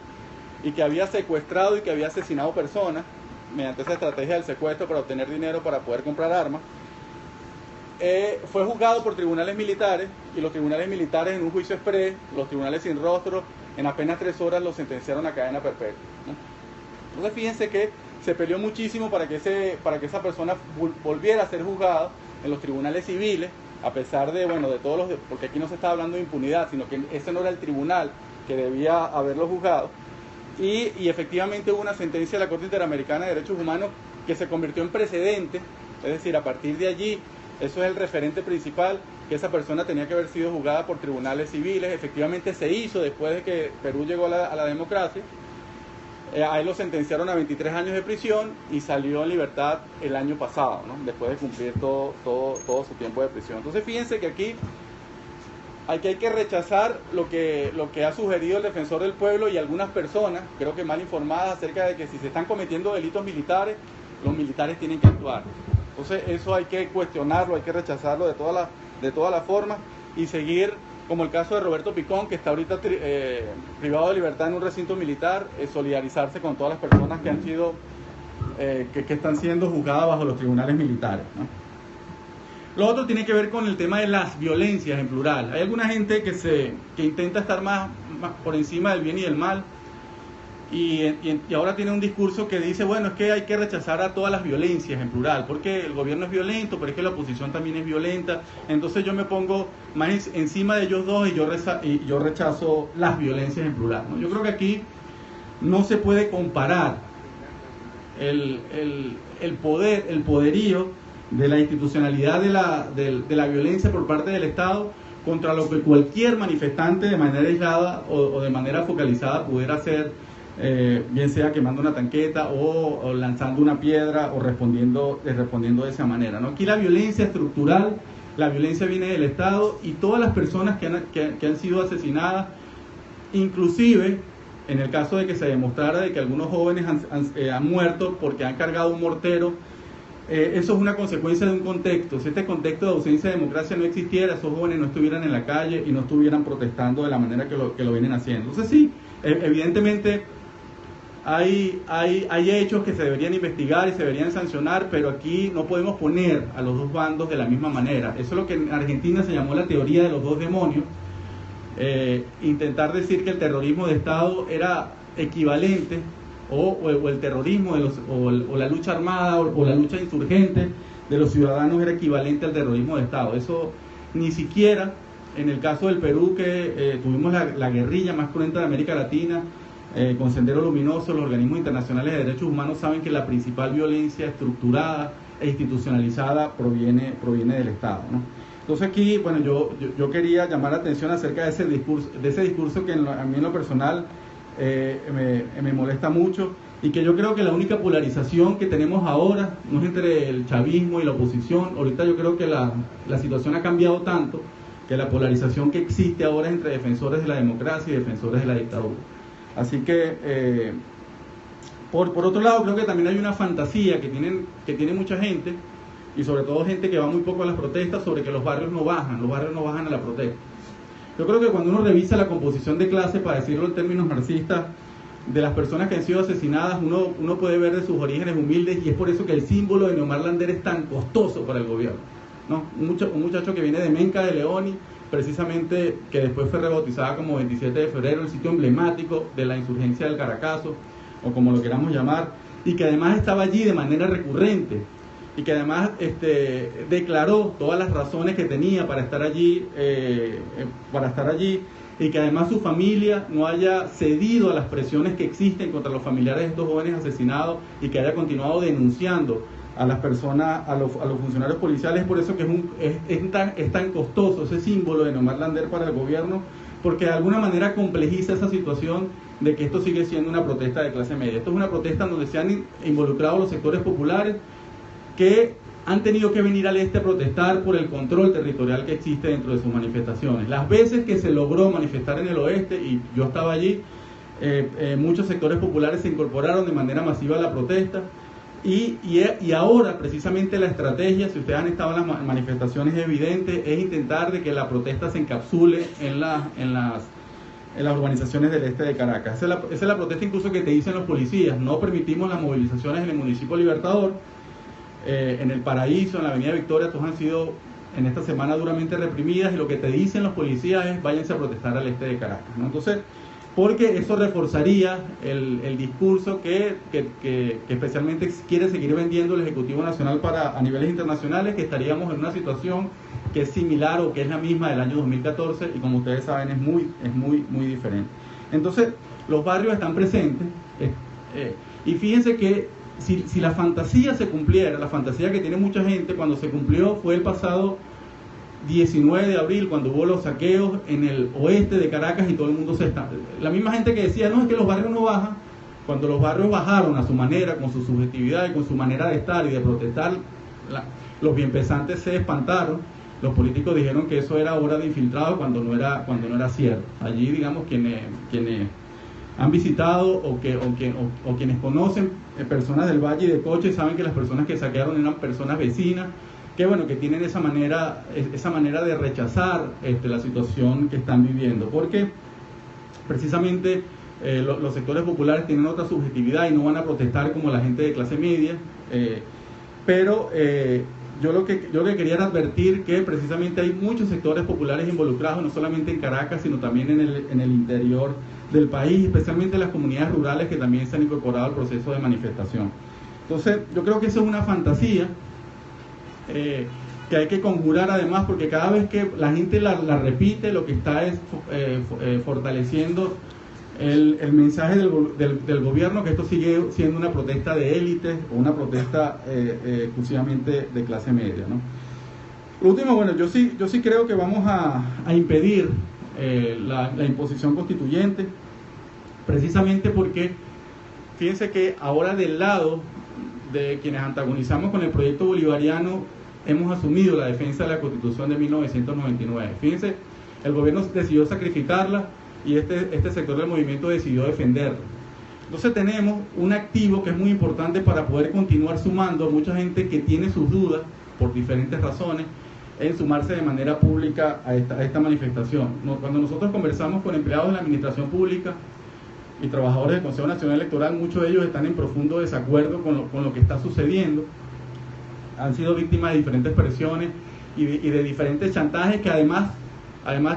y que había secuestrado y que había asesinado personas mediante esa estrategia del secuestro para obtener dinero para poder comprar armas. Fue juzgado por tribunales militares y los tribunales militares en un juicio exprés, los tribunales sin rostro, en apenas 3 horas lo sentenciaron a cadena perpetua, ¿no? Entonces fíjense que se peleó muchísimo para que esa persona volviera a ser juzgada en los tribunales civiles, a pesar de, bueno, de todos porque aquí no se estaba hablando de impunidad, sino que ese no era el tribunal que debía haberlo juzgado. Y efectivamente hubo una sentencia de la Corte Interamericana de Derechos Humanos que se convirtió en precedente, es decir, a partir de allí, eso es el referente principal, que esa persona tenía que haber sido juzgada por tribunales civiles. Efectivamente se hizo después de que Perú llegó a la democracia. A él lo sentenciaron a 23 años de prisión y salió en libertad el año pasado, ¿no? Después de cumplir todo su tiempo de prisión. Entonces fíjense que aquí hay que rechazar lo que ha sugerido el defensor del pueblo y algunas personas, creo que mal informadas, acerca de que si se están cometiendo delitos militares, los militares tienen que actuar. Entonces eso hay que cuestionarlo, hay que rechazarlo de todas las formas y seguir, como el caso de Roberto Picón, que está ahorita privado de libertad en un recinto militar, solidarizarse con todas las personas que han sido, que están siendo juzgadas bajo los tribunales militares, ¿no? Lo otro tiene que ver con el tema de las violencias en plural. Hay alguna gente que intenta estar más por encima del bien y del mal y ahora tiene un discurso que dice, bueno, es que hay que rechazar a todas las violencias en plural, porque el gobierno es violento, pero es que la oposición también es violenta, entonces yo me pongo más encima de ellos dos y yo rechazo las violencias en plural, ¿no? Yo creo que aquí no se puede comparar el poderío de la institucionalidad de la violencia por parte del Estado contra lo que cualquier manifestante de manera aislada o de manera focalizada pudiera hacer, bien sea quemando una tanqueta o lanzando una piedra o respondiendo de esa manera, ¿no? Aquí la violencia estructural, la violencia viene del Estado y todas las personas que han sido asesinadas, inclusive en el caso de que se demostrara de que algunos jóvenes han muerto porque han cargado un mortero, eso es una consecuencia de un contexto. Si este contexto de ausencia de democracia no existiera, esos jóvenes no estuvieran en la calle y no estuvieran protestando de la manera que lo vienen haciendo. Entonces sí, evidentemente hay hechos que se deberían investigar y se deberían sancionar, pero aquí no podemos poner a los dos bandos de la misma manera. Eso es lo que en Argentina se llamó la teoría de los dos demonios. Intentar decir que el terrorismo de Estado era equivalente, o el terrorismo o la lucha armada o la lucha insurgente de los ciudadanos era equivalente al terrorismo de Estado. Eso ni siquiera en el caso del Perú, que tuvimos la guerrilla más cruenta de América Latina, con Sendero Luminoso, los organismos internacionales de derechos humanos saben que la principal violencia estructurada e institucionalizada proviene del Estado, ¿no? Entonces aquí, bueno, yo quería llamar la atención acerca de ese discurso que a mí en lo personal me molesta mucho, y que yo creo que la única polarización que tenemos ahora no es entre el chavismo y la oposición. Ahorita yo creo que la situación ha cambiado tanto que la polarización que existe ahora es entre defensores de la democracia y defensores de la dictadura. Así que, por otro lado, creo que también hay una fantasía que tiene mucha gente, y sobre todo gente que va muy poco a las protestas, sobre que los barrios no bajan a la protesta. Yo creo que cuando uno revisa la composición de clase, para decirlo en términos marxistas, de las personas que han sido asesinadas, uno puede ver de sus orígenes humildes, y es por eso que el símbolo de Neomar Lander es tan costoso para el gobierno, ¿no? Un muchacho que viene de Menca de Leoni, precisamente, que después fue rebautizada como 27 de febrero, el sitio emblemático de la insurgencia del Caracazo, o como lo queramos llamar, y que además estaba allí de manera recurrente, y que además declaró todas las razones que tenía para estar allí, y que además su familia no haya cedido a las presiones que existen contra los familiares de estos jóvenes asesinados, y que haya continuado denunciando a las personas, a los funcionarios policiales. Por eso que es tan costoso ese símbolo de Neomar Lander para el gobierno, porque de alguna manera complejiza esa situación de que esto sigue siendo una protesta de clase media. Esto es una protesta donde se han involucrado los sectores populares que han tenido que venir al este a protestar por el control territorial que existe dentro de sus manifestaciones. Las veces que se logró manifestar en el oeste, y yo estaba allí, muchos sectores populares se incorporaron de manera masiva a la protesta, y ahora precisamente la estrategia, si ustedes han estado en las manifestaciones, es evidente, es intentar de que la protesta se encapsule en las urbanizaciones del este de Caracas. Esa es la protesta incluso que te dicen los policías: no permitimos las movilizaciones en el municipio Libertador, en el Paraíso, en la avenida Victoria. Todos han sido en esta semana duramente reprimidas, y lo que te dicen los policías es: váyanse a protestar al este de Caracas, ¿no? Entonces, porque eso reforzaría el discurso que especialmente quiere seguir vendiendo el Ejecutivo Nacional a niveles internacionales, que estaríamos en una situación que es similar o que es la misma del año 2014, y como ustedes saben es muy diferente. Entonces, los barrios están presentes, y fíjense que si la fantasía se cumpliera, la fantasía que tiene mucha gente, cuando se cumplió fue el pasado 19 de abril, cuando hubo los saqueos en el oeste de Caracas, y todo el mundo la misma gente que decía, no, es que los barrios no bajan, cuando los barrios bajaron a su manera, con su subjetividad y con su manera de estar y de protestar, los bienpensantes se espantaron. Los políticos dijeron que eso era obra de infiltrado, cuando no era cierto. Allí, digamos, quienes han visitado o quienes conocen personas del Valle y de Coche saben que las personas que saquearon eran personas vecinas, que tienen esa manera de rechazar la situación que están viviendo, porque precisamente los sectores populares tienen otra subjetividad y no van a protestar como la gente de clase media, pero yo lo que quería era advertir que precisamente hay muchos sectores populares involucrados, no solamente en Caracas, sino también en el interior del país, especialmente las comunidades rurales, que también se han incorporado al proceso de manifestación. Entonces, yo creo que eso es una fantasía que hay que conjurar, además, porque cada vez que la gente la repite, lo que está es fortaleciendo el mensaje del gobierno, que esto sigue siendo una protesta de élites o una protesta exclusivamente de clase media, ¿no? Lo último, bueno, yo sí creo que vamos a impedir la imposición constituyente, precisamente porque fíjense que ahora, del lado de quienes antagonizamos con el proyecto bolivariano, hemos asumido la defensa de la Constitución de 1999. Fíjense, el gobierno decidió sacrificarla, y este sector del movimiento decidió defenderla. Entonces tenemos un activo que es muy importante para poder continuar sumando a mucha gente que tiene sus dudas por diferentes razones en sumarse de manera pública a esta manifestación. Cuando nosotros conversamos con empleados de la administración pública, y trabajadores del Consejo Nacional Electoral, muchos de ellos están en profundo desacuerdo con lo que está sucediendo. Han sido víctimas de diferentes presiones y de diferentes chantajes que además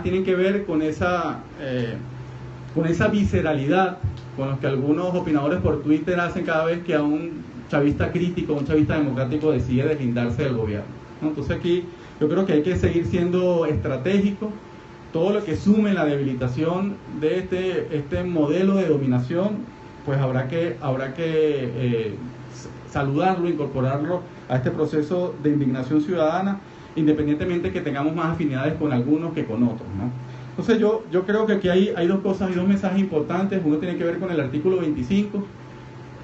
tienen que ver con esa visceralidad con los que algunos opinadores por Twitter hacen cada vez que a un chavista crítico, un chavista democrático decide deslindarse del gobierno, ¿no? Entonces aquí yo creo que hay que seguir siendo estratégico. Todo lo que sume la debilitación de este modelo de dominación, pues habrá que saludarlo, incorporarlo a este proceso de indignación ciudadana, independientemente que tengamos más afinidades con algunos que con otros, ¿no? Entonces yo creo que aquí hay dos cosas, hay dos mensajes importantes. Uno tiene que ver con el artículo 25.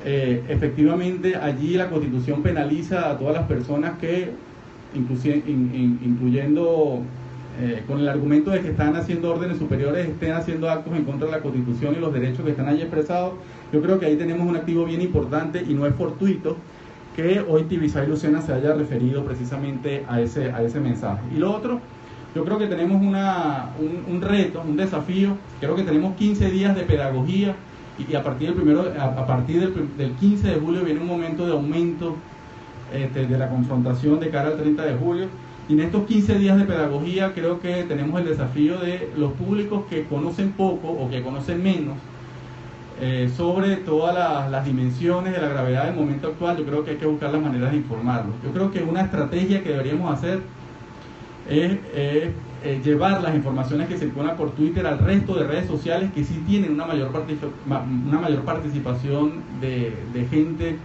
Efectivamente, allí la Constitución penaliza a todas las personas que, incluyendo con el argumento de que están haciendo órdenes superiores, estén haciendo actos en contra de la Constitución y los derechos que están allí expresados. Yo creo que ahí tenemos un activo bien importante y no es fortuito que hoy Tibisay Lucena se haya referido precisamente a ese mensaje. Y lo otro, yo creo que tenemos un reto, un desafío. Creo que tenemos 15 días de pedagogía y a partir del 15 de julio viene un momento de aumento de la confrontación de cara al 30 de julio. Y en estos 15 días de pedagogía creo que tenemos el desafío de los públicos que conocen poco o que conocen menos sobre todas las dimensiones de la gravedad del momento actual. Yo creo que hay que buscar las maneras de informarlos. Yo creo que una estrategia que deberíamos hacer es llevar las informaciones que circulan por Twitter al resto de redes sociales que sí tienen una mayor participación de gente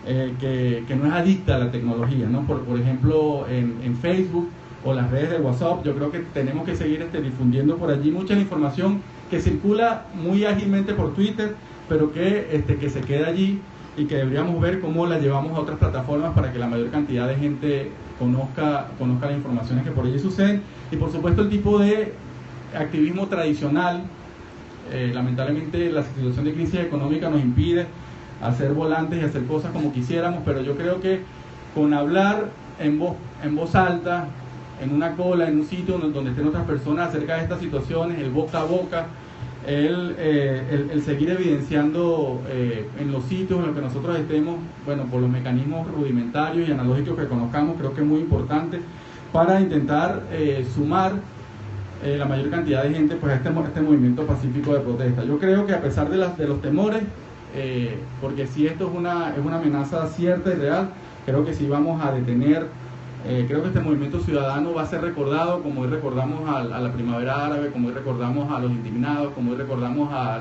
que no es adicta a la tecnología, ¿no? Por ejemplo, en Facebook o las redes de WhatsApp. Yo creo que tenemos que seguir difundiendo por allí mucha información que circula muy ágilmente por Twitter, pero que se queda allí y que deberíamos ver cómo la llevamos a otras plataformas para que la mayor cantidad de gente conozca las informaciones que por allí suceden. Y por supuesto el tipo de activismo tradicional, lamentablemente la situación de crisis económica nos impide hacer volantes y hacer cosas como quisiéramos, pero yo creo que con hablar en voz alta, en una cola, en un sitio donde estén otras personas acerca de estas situaciones, el boca a boca, el seguir evidenciando en los sitios en los que nosotros estemos, bueno, por los mecanismos rudimentarios y analógicos que conozcamos, creo que es muy importante para intentar sumar la mayor cantidad de gente pues a este movimiento pacífico de protesta. Yo creo que a pesar de los temores, porque si esto es una amenaza cierta y real, creo que sí vamos a detener. Creo que este movimiento ciudadano va a ser recordado como hoy recordamos a la primavera árabe, como hoy recordamos a los indignados, como hoy recordamos a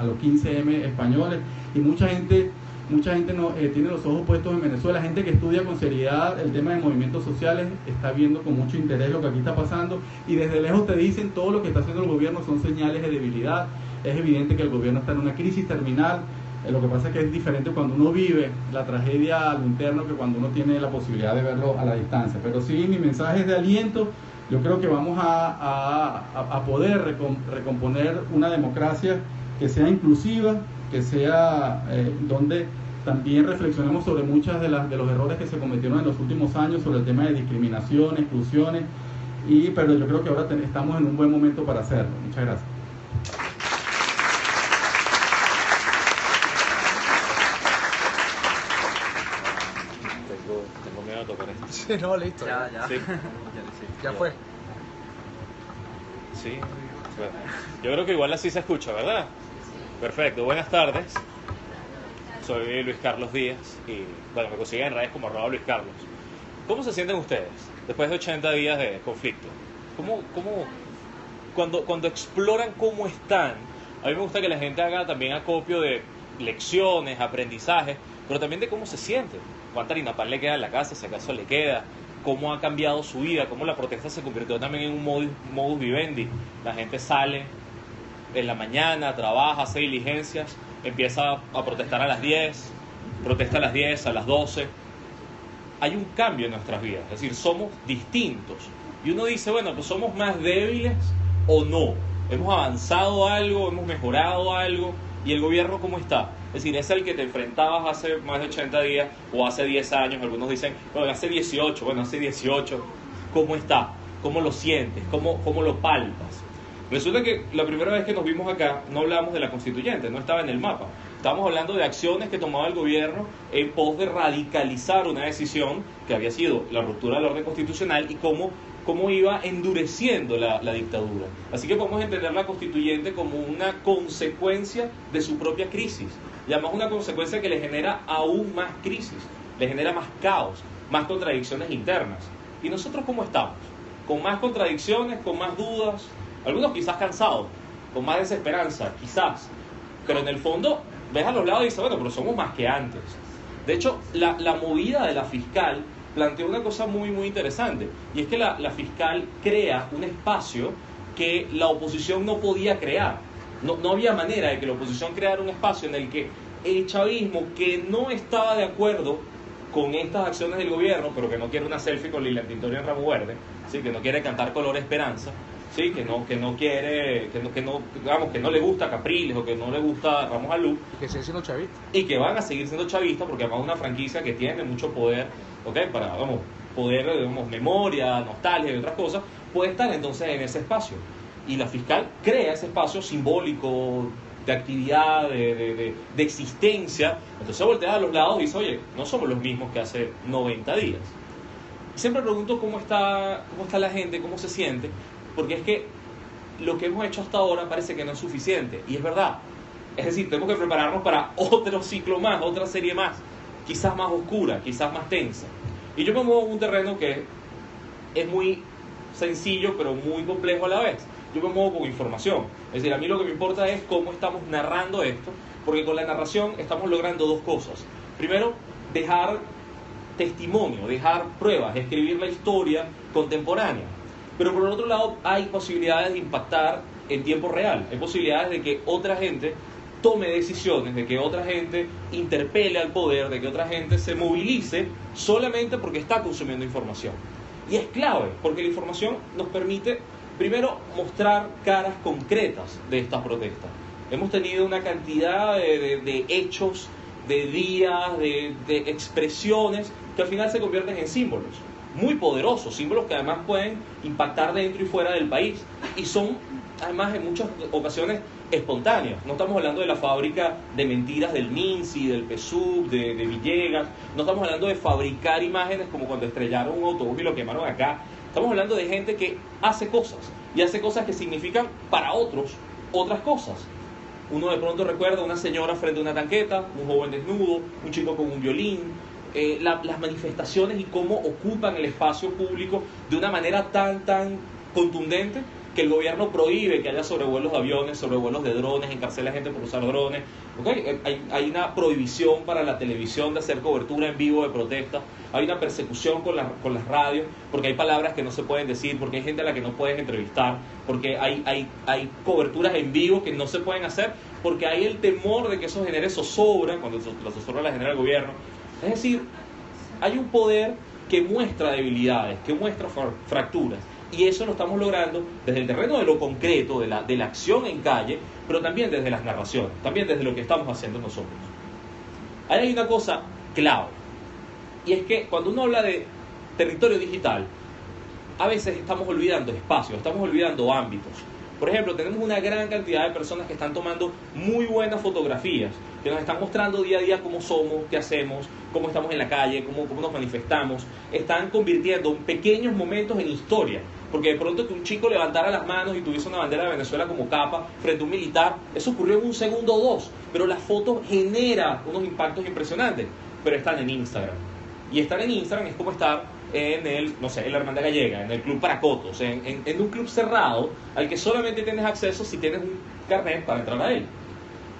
los 15M españoles, y mucha gente no tiene los ojos puestos en Venezuela. Gente que estudia con seriedad el tema de movimientos sociales está viendo con mucho interés lo que aquí está pasando, y desde lejos te dicen todo lo que está haciendo el gobierno son señales de debilidad. Es evidente que el gobierno está en una crisis terminal. Lo que pasa es que es diferente cuando uno vive la tragedia a lo interno que cuando uno tiene la posibilidad de verlo a la distancia. Pero sí, mi mensaje es de aliento. Yo creo que vamos a poder recomponer una democracia que sea inclusiva, que sea donde también reflexionemos sobre muchas de los errores que se cometieron en los últimos años, sobre el tema de discriminación, exclusiones, pero yo creo que ahora estamos en un buen momento para hacerlo. Muchas gracias. Tengo miedo de tocar esto. Sí, no, listo. Ya. Sí. Ya fue. Sí. Bueno, yo creo que igual así se escucha, ¿verdad? Perfecto. Buenas tardes. Soy Luis Carlos Díaz y, bueno, me consiguen en redes como @Luis Carlos. ¿Cómo se sienten ustedes después de 80 días de conflicto? Cuando exploran cómo están, a mí me gusta que la gente haga también acopio de lecciones, aprendizajes, pero también de cómo se sienten. ¿Cuánta harina pan le queda en la casa, si acaso le queda? ¿Cómo ha cambiado su vida? ¿Cómo la protesta se convirtió también en un modus vivendi? La gente sale en la mañana, trabaja, hace diligencias, empieza a protestar a las 10, protesta a las 10, a las 12. Hay un cambio en nuestras vidas, es decir, somos distintos. Y uno dice, bueno, pues somos más débiles o no. Hemos avanzado algo, hemos mejorado algo. ¿Y el gobierno cómo está? Es decir, es el que te enfrentabas hace más de 80 días o hace 10 años. Algunos dicen, bueno, hace 18. Bueno, hace 18. ¿Cómo está? ¿Cómo lo sientes? ¿Cómo lo palpas? Resulta que la primera vez que nos vimos acá no hablamos de la constituyente, no estaba en el mapa. Estábamos hablando de acciones que tomaba el gobierno en pos de radicalizar una decisión que había sido la ruptura del orden constitucional y cómo iba endureciendo la dictadura. Así que podemos entender la constituyente como una consecuencia de su propia crisis, y además una consecuencia que le genera aún más crisis, le genera más caos, más contradicciones internas. ¿Y nosotros cómo estamos? Con más contradicciones, con más dudas, algunos quizás cansados, con más desesperanza, quizás, pero en el fondo ves a los lados y dices, bueno, pero somos más que antes. De hecho, la movida de la fiscal planteó una cosa muy, muy interesante, y es que la fiscal crea un espacio que la oposición no podía crear. No había manera de que la oposición creara un espacio en el que el chavismo, que no estaba de acuerdo con estas acciones del gobierno, pero que no quiere una selfie con Lilian Tintorio en ramo verde, ¿sí? Que no quiere cantar Color Esperanza, ¿sí? que no le gusta Capriles o que no le gusta Ramos Alú, Que sigue siendo chavista. y que van a seguir siendo chavistas, porque además es una franquicia que tiene mucho poder, ¿okay? Para, poder, memoria, nostalgia y otras cosas, puede estar entonces en ese espacio. Y la fiscal crea ese espacio simbólico de actividad, de existencia. Entonces voltea a los lados y dice, oye, no somos los mismos que hace 90 días. Siempre pregunto cómo está la gente, cómo se siente, porque es que lo que hemos hecho hasta ahora parece que no es suficiente, y es verdad. Es decir, tenemos que prepararnos para otro ciclo más, otra serie más, quizás más oscura, quizás más tensa. Y yo me muevo en un terreno que es muy sencillo, pero muy complejo a la vez. Yo me muevo con información. Es decir, a mí lo que me importa es cómo estamos narrando esto, porque con la narración estamos logrando dos cosas. Primero, dejar testimonio, dejar pruebas, escribir la historia contemporánea. Pero por el otro lado, hay posibilidades de impactar en tiempo real. Hay posibilidades de que otra gente tome decisiones, de que otra gente interpele al poder, de que otra gente se movilice solamente porque está consumiendo información. Y es clave, porque la información nos permite, primero, mostrar caras concretas de estas protestas. Hemos tenido una cantidad de hechos, de días, de expresiones que al final se convierten en símbolos muy poderosos, símbolos que además pueden impactar dentro y fuera del país, y son además en muchas ocasiones espontáneos. No estamos hablando de la fábrica de mentiras del Minci, del PSUV, de Villegas, no estamos hablando de fabricar imágenes como cuando estrellaron un autobús y lo quemaron acá. Estamos hablando de gente que hace cosas, y hace cosas que significan para otros otras cosas. Uno de pronto recuerda a una señora frente a una tanqueta, un joven desnudo, un chico con un violín, las manifestaciones y cómo ocupan el espacio público de una manera tan contundente que el gobierno prohíbe que haya sobrevuelos de aviones, sobrevuelos de drones, encarcela a gente por usar drones. ¿Okay? Hay una prohibición para la televisión de hacer cobertura en vivo de protestas, hay una persecución con las radios, porque hay palabras que no se pueden decir, porque hay gente a la que no puedes entrevistar, porque hay coberturas en vivo que no se pueden hacer, porque hay el temor de que eso genere zozobra, cuando la zozobra la genera el gobierno. Es decir, hay un poder que muestra debilidades, que muestra fracturas, y eso lo estamos logrando desde el terreno de lo concreto, de la acción en calle, pero también desde las narraciones, también desde lo que estamos haciendo nosotros. Ahí hay una cosa clave, y es que cuando uno habla de territorio digital, a veces estamos olvidando espacios, estamos olvidando ámbitos. Por ejemplo, tenemos una gran cantidad de personas que están tomando muy buenas fotografías, que nos están mostrando día a día cómo somos, qué hacemos, cómo estamos en la calle, cómo nos manifestamos. Están convirtiendo pequeños momentos en historia, porque de pronto que un chico levantara las manos y tuviese una bandera de Venezuela como capa frente a un militar, eso ocurrió en un segundo o dos, pero la foto genera unos impactos impresionantes, pero están en Instagram. Y estar en Instagram es como estar en en la Hermandad Gallega, en el Club Paracotos, en un club cerrado al que solamente tienes acceso si tienes un carnet para entrar a él.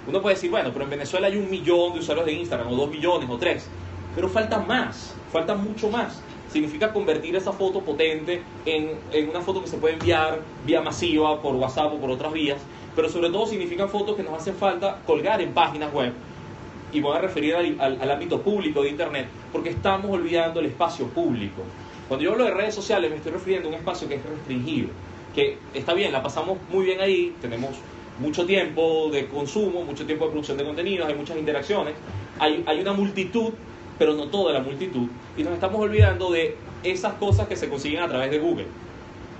Uno puede decir, bueno, pero en Venezuela hay 1 millón de usuarios de Instagram, o 2 millones, o 3, pero falta más, falta mucho más. Significa convertir esa foto potente en una foto que se puede enviar vía masiva, por WhatsApp o por otras vías, pero sobre todo significan fotos que nos hacen falta colgar en páginas web. Y voy a referir al ámbito público de Internet, porque estamos olvidando el espacio público. Cuando yo hablo de redes sociales me estoy refiriendo a un espacio que es restringido, que está bien, la pasamos muy bien ahí, tenemos mucho tiempo de consumo, mucho tiempo de producción de contenidos, hay muchas interacciones, hay una multitud, pero no toda la multitud, y nos estamos olvidando de esas cosas que se consiguen a través de Google.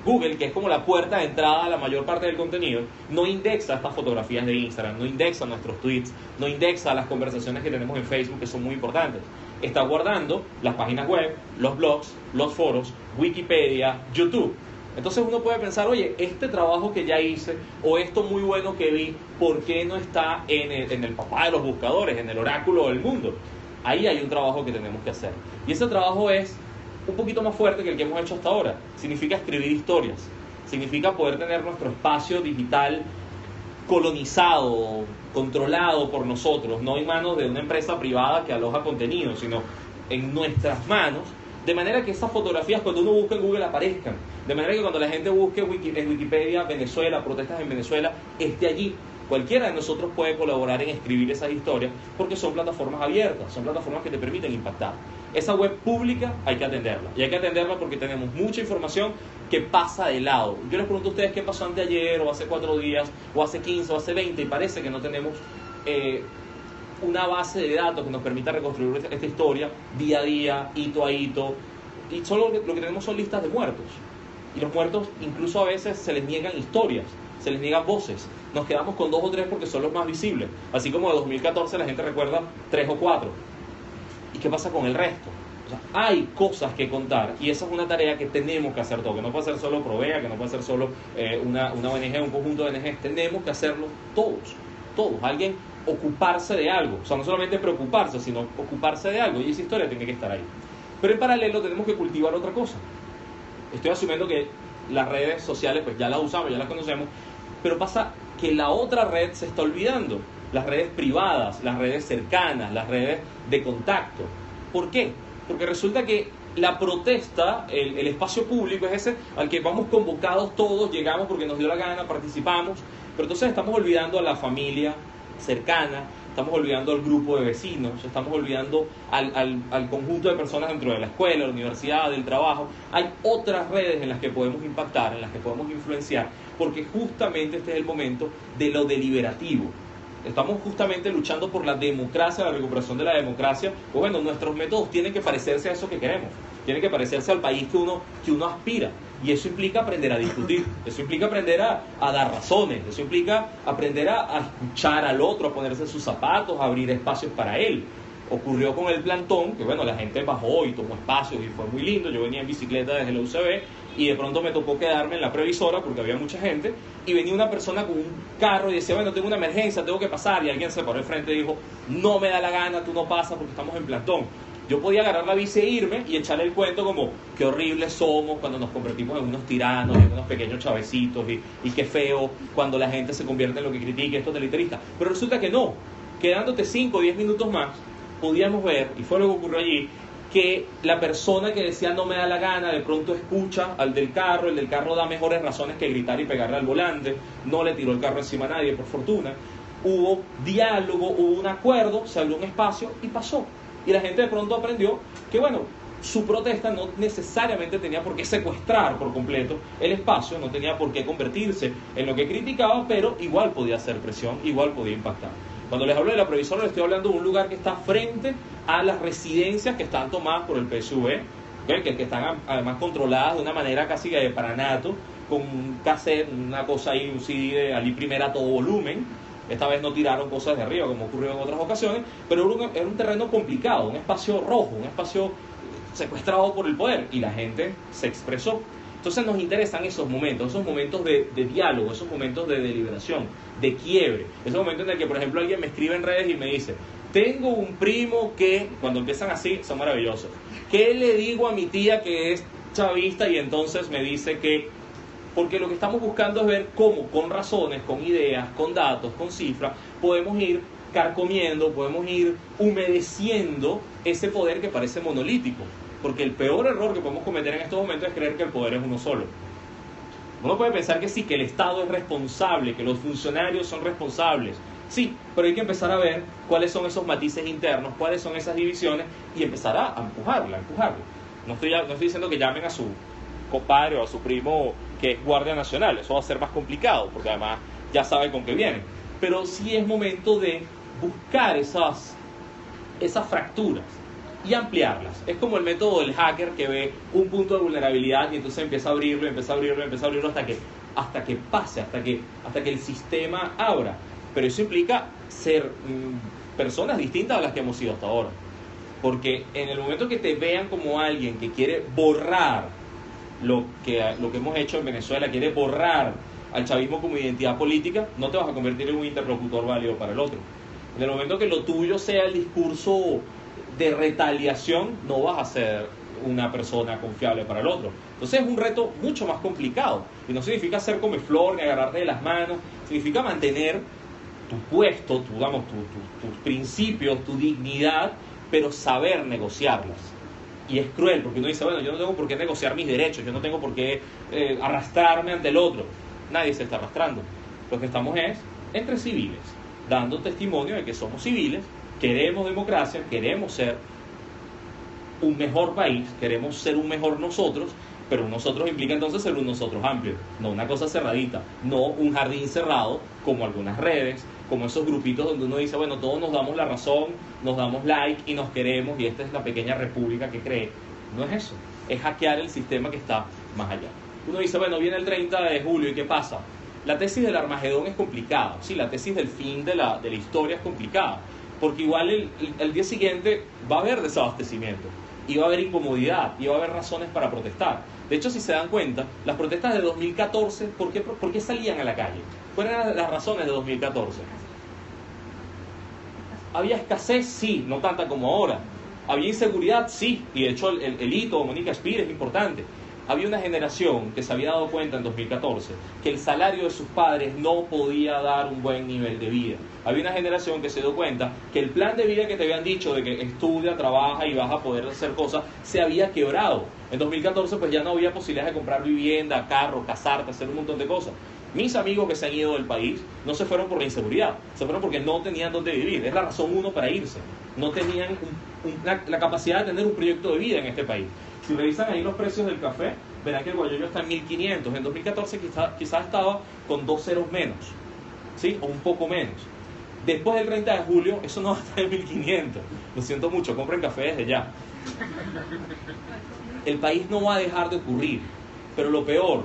Google, que es como la puerta de entrada a la mayor parte del contenido, no indexa estas fotografías de Instagram, no indexa nuestros tweets, no indexa las conversaciones que tenemos en Facebook, que son muy importantes. Está guardando las páginas web, los blogs, los foros, Wikipedia, YouTube. Entonces uno puede pensar, oye, este trabajo que ya hice o esto muy bueno que vi, ¿por qué no está en el papá de los buscadores, en el oráculo del mundo? Ahí hay un trabajo que tenemos que hacer. Y ese trabajo es un poquito más fuerte que el que hemos hecho hasta ahora. Significa escribir historias, significa poder tener nuestro espacio digital colonizado, controlado por nosotros, no en manos de una empresa privada que aloja contenido, sino en nuestras manos, de manera que esas fotografías cuando uno busca en Google aparezcan, de manera que cuando la gente busque en Wikipedia Venezuela, protestas en Venezuela, esté allí. Cualquiera de nosotros puede colaborar en escribir esas historias porque son plataformas abiertas, son plataformas que te permiten impactar. Esa web pública hay que atenderla, y hay que atenderla porque tenemos mucha información que pasa de lado. Yo les pregunto a ustedes qué pasó anteayer, o hace 4 días, o hace 15, o hace 20, y parece que no tenemos una base de datos que nos permita reconstruir esta historia día a día, hito a hito, y solo lo que tenemos son listas de muertos. Y los muertos incluso a veces se les niegan historias, se les niegan voces. Nos quedamos con 2 o 3 porque son los más visibles. Así como de 2014 la gente recuerda 3 o 4. ¿Y qué pasa con el resto? O sea, hay cosas que contar y esa es una tarea que tenemos que hacer todos, que no puede ser solo Provea, que no puede ser solo una ONG, un conjunto de ONGs. Tenemos que hacerlo todos. Alguien ocuparse de algo. O sea, no solamente preocuparse, sino ocuparse de algo. Y esa historia tiene que estar ahí. Pero en paralelo tenemos que cultivar otra cosa. Estoy asumiendo que las redes sociales pues ya las usamos, ya las conocemos, pero pasa que la otra red se está olvidando. Las redes privadas, las redes cercanas, las redes de contacto. ¿Por qué? Porque resulta que la protesta, el espacio público es ese al que vamos convocados todos, llegamos porque nos dio la gana, participamos, pero entonces estamos olvidando a la familia cercana, estamos olvidando al grupo de vecinos, estamos olvidando al conjunto de personas dentro de la escuela, la universidad, del trabajo. Hay otras redes en las que podemos impactar, en las que podemos influenciar, porque justamente este es el momento de lo deliberativo. Estamos justamente luchando por la democracia, la recuperación de la democracia. Pues bueno, nuestros métodos tienen que parecerse a eso que queremos, tienen que parecerse al país que uno aspira. Y eso implica aprender a discutir, eso implica aprender a dar razones, eso implica aprender a escuchar al otro, a ponerse sus zapatos, a abrir espacios para él. Ocurrió con el plantón, que bueno, la gente bajó y tomó espacios y fue muy lindo. Yo venía en bicicleta desde la UCB y de pronto me tocó quedarme en la previsora porque había mucha gente y venía una persona con un carro y decía, bueno, tengo una emergencia, tengo que pasar, y alguien se paró al frente y dijo, no me da la gana, tú no pasas porque estamos en plantón. Yo podía agarrar la bici e irme y echarle el cuento como qué horribles somos cuando nos convertimos en unos tiranos, en unos pequeños chavecitos y qué feo cuando la gente se convierte en lo que critica, esto totalitarista. Pero resulta que no, quedándote 5 o 10 minutos más, podíamos ver, y fue lo que ocurrió allí, que la persona que decía no me da la gana, de pronto escucha al del carro, el del carro da mejores razones que gritar y pegarle al volante, no le tiró el carro encima a nadie, por fortuna. Hubo diálogo, hubo un acuerdo, se abrió un espacio y pasó. Y la gente de pronto aprendió que, bueno, su protesta no necesariamente tenía por qué secuestrar por completo el espacio, no tenía por qué convertirse en lo que criticaba, pero igual podía hacer presión, igual podía impactar. Cuando les hablo de la previsora, les estoy hablando de un lugar que está frente a las residencias que están tomadas por el PSV, que están además controladas de una manera casi de paranato, con un cassette, una cosa ahí, un CD de Ali Primera a todo volumen. Esta vez no tiraron cosas de arriba como ocurrió en otras ocasiones, pero era un terreno complicado, un espacio rojo, un espacio secuestrado por el poder, y la gente se expresó. Entonces nos interesan esos momentos de diálogo, esos momentos de deliberación, de quiebre, esos momentos en el que, por ejemplo, alguien me escribe en redes y me dice, tengo un primo que, cuando empiezan así, son maravillosos, ¿qué le digo a mi tía que es chavista? Y entonces me dice que, porque lo que estamos buscando es ver cómo, con razones, con ideas, con datos, con cifras, podemos ir carcomiendo, podemos ir humedeciendo ese poder que parece monolítico. Porque el peor error que podemos cometer en estos momentos es creer que el poder es uno solo. Uno puede pensar que sí, que el Estado es responsable, que los funcionarios son responsables. Sí, pero hay que empezar a ver cuáles son esos matices internos, cuáles son esas divisiones y empezar a empujarla. No estoy diciendo que llamen a su compadre o a su primo que es Guardia Nacional, eso va a ser más complicado porque además ya sabe con qué vienen. Pero sí es momento de buscar esas fracturas. y ampliarlas. Es como el método del hacker que ve un punto de vulnerabilidad y entonces empieza a abrirlo, hasta que pase, hasta que el sistema abra. Pero eso implica ser personas distintas a las que hemos sido hasta ahora. Porque en el momento que te vean como alguien que quiere borrar lo que hemos hecho en Venezuela, quiere borrar al chavismo como identidad política, no te vas a convertir en un interlocutor válido para el otro. En el momento que lo tuyo sea el discurso de retaliación, no vas a ser una persona confiable para el otro. Entonces es un reto mucho más complicado. Y no significa ser comeflor ni agarrarte de las manos, significa mantener tu puesto, tus principios, tu dignidad, pero saber negociarlas. Y es cruel, porque uno dice, bueno, yo no tengo por qué negociar mis derechos, yo no tengo por qué arrastrarme ante el otro. Nadie se está arrastrando. Lo que estamos es entre civiles, dando testimonio de que somos civiles, queremos democracia, queremos ser un mejor país, queremos ser un mejor nosotros, pero un nosotros implica entonces ser un nosotros amplio, no una cosa cerradita, no un jardín cerrado como algunas redes, como esos grupitos donde uno dice, bueno, todos nos damos la razón, nos damos like y nos queremos y esta es la pequeña república que cree. No es eso, es hackear el sistema que está más allá. Uno dice, bueno, viene el 30 de julio y ¿qué pasa? La tesis del Armagedón es complicada, sí, la tesis del fin de la historia es complicada, porque igual el día siguiente va a haber desabastecimiento, y va a haber incomodidad, y va a haber razones para protestar. De hecho, si se dan cuenta, las protestas de 2014, ¿por qué salían a la calle? ¿Cuáles eran las razones de 2014? ¿Había escasez? Sí, no tanta como ahora. ¿Había inseguridad? Sí, y de hecho el hito de Mónica Spir es importante. Había una generación que se había dado cuenta en 2014 que el salario de sus padres no podía dar un buen nivel de vida. Había una generación que se dio cuenta que el plan de vida que te habían dicho de que estudia, trabaja y vas a poder hacer cosas, se había quebrado. En 2014 pues ya no había posibilidades de comprar vivienda, carro, casarte, hacer un montón de cosas. Mis amigos que se han ido del país no se fueron por la inseguridad, se fueron porque no tenían dónde vivir. Es la razón uno para irse. No tenían la capacidad de tener un proyecto de vida en este país. Si revisan ahí los precios del café, verán que el guayoyo está en 1.500. En 2014 quizás estaba con 2 ceros menos, ¿sí? O un poco menos. Después del 30 de julio, eso no va a estar en 1.500. Lo siento mucho, compren café desde ya. El país no va a dejar de ocurrir, pero lo peor,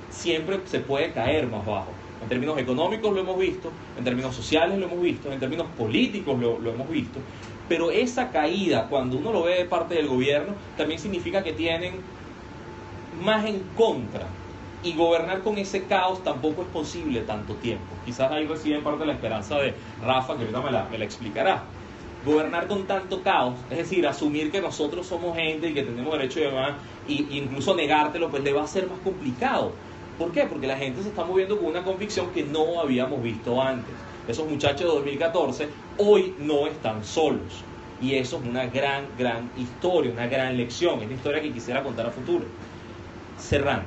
siempre se puede caer más bajo. En términos económicos lo hemos visto, en términos sociales lo hemos visto, en términos políticos lo hemos visto. Pero esa caída, cuando uno lo ve de parte del gobierno, también significa que tienen más en contra. Y gobernar con ese caos tampoco es posible tanto tiempo. Quizás ahí reciben parte de la esperanza de Rafa, que ahorita me la explicará. Gobernar con tanto caos, es decir, asumir que nosotros somos gente y que tenemos derecho y demás, y incluso negártelo, pues le va a ser más complicado. ¿Por qué? Porque la gente se está moviendo con una convicción que no habíamos visto antes. Esos muchachos de 2014 hoy no están solos. Y eso es una gran historia, una gran lección. Es la historia que quisiera contar a futuro. Cerrando,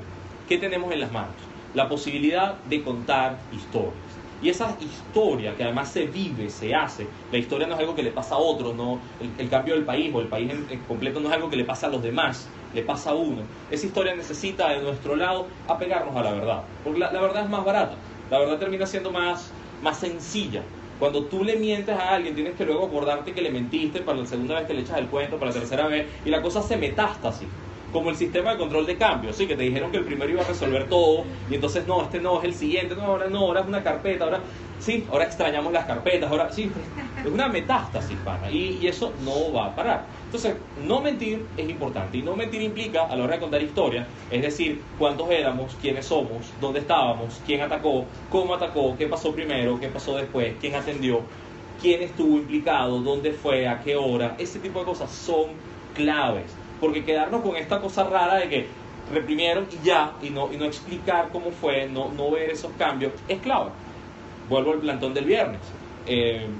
¿qué tenemos en las manos? La posibilidad de contar historias. Y esa historia que además se vive, se hace, la historia no es algo que le pasa a otro, no, el cambio del país o el país en completo no es algo que le pasa a los demás, le pasa a uno. Esa historia necesita de nuestro lado apegarnos a la verdad, porque la verdad es más barata, la verdad termina siendo más sencilla. Cuando tú le mientes a alguien tienes que luego acordarte que le mentiste para la segunda vez que le echas el cuento, para la tercera vez, y la cosa se metástasis. Como el sistema de control de cambio, ¿sí? Que te dijeron que el primero iba a resolver todo y entonces no, este no, es el siguiente, no, ahora es una carpeta, ahora extrañamos las carpetas, ahora sí, es una metástasis, pana, y eso no va a parar. Entonces, no mentir es importante, y no mentir implica, a la hora de contar historias, es decir, cuántos éramos, quiénes somos, dónde estábamos, quién atacó, cómo atacó, qué pasó primero, qué pasó después, quién atendió, quién estuvo implicado, dónde fue, a qué hora. Ese tipo de cosas son claves. Porque quedarnos con esta cosa rara de que reprimieron y ya, y no explicar cómo fue, no ver esos cambios, es clave. Vuelvo al plantón del viernes.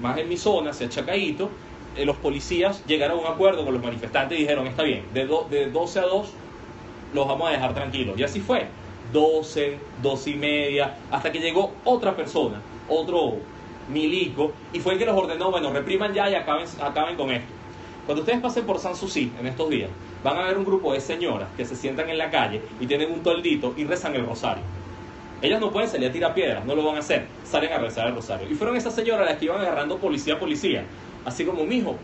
Más en mi zona, hacia Chacaíto, los policías llegaron a un acuerdo con los manifestantes y dijeron, está bien, de 12 a 2 los vamos a dejar tranquilos. Y así fue, 12, 12 y media, hasta que llegó otra persona, otro milico, y fue el que los ordenó, bueno, repriman ya y acaben con esto. Cuando ustedes pasen por Sanssouci en estos días, van a ver un grupo de señoras que se sientan en la calle y tienen un toldito y rezan el rosario. Ellas no pueden salir a tirar piedras, no lo van a hacer, salen a rezar el rosario. Y fueron esas señoras las que iban agarrando policía, así como, mijo,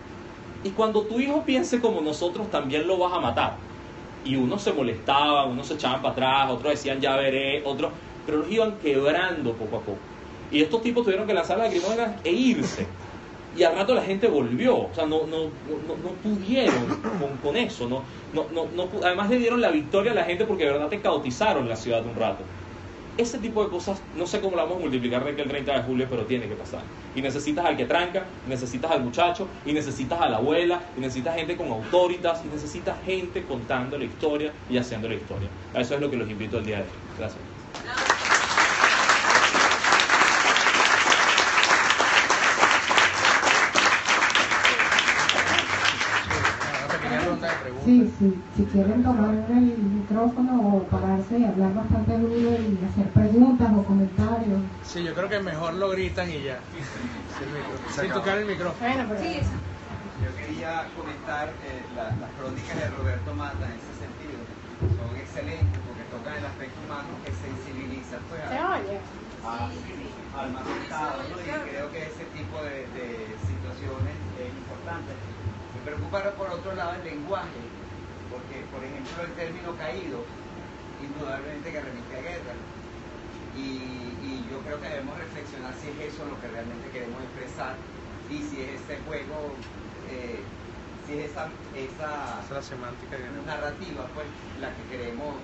Y cuando tu hijo piense como nosotros, también lo vas a matar. Y unos se molestaban, unos se echaban para atrás, otros decían ya veré, otros, pero los iban quebrando poco a poco. Y estos tipos tuvieron que lanzar lacrimógenas e irse. Y al rato la gente volvió, o sea, no pudieron con eso, además le dieron la victoria a la gente porque de verdad te caotizaron la ciudad un rato. Ese tipo de cosas, no sé cómo la vamos a multiplicar de aquí al 30 de julio, pero tiene que pasar. Y necesitas al que tranca, necesitas al muchacho, y necesitas a la abuela, y necesitas gente con autoritas, y necesitas gente contando la historia y haciendo la historia. A eso es lo que los invito el día de hoy. Gracias. Sí, si quieren tomar el micrófono o pararse y hablar bastante duro y hacer preguntas o comentarios. Sí, yo creo que mejor lo gritan y ya. Sin tocar el micrófono. Bueno, pero... Yo quería comentar las crónicas de Roberto Mata en ese sentido. Son excelentes porque tocan el aspecto humano que sensibiliza pues, al más afectado, ¿no? Y creo que ese tipo de situaciones es importante. Me preocupa por otro lado el lenguaje, porque por ejemplo el término caído, indudablemente que remite a guerra. Y yo creo que debemos reflexionar si es eso lo que realmente queremos expresar y si es este juego, si es esa la semántica narrativa pues la que queremos,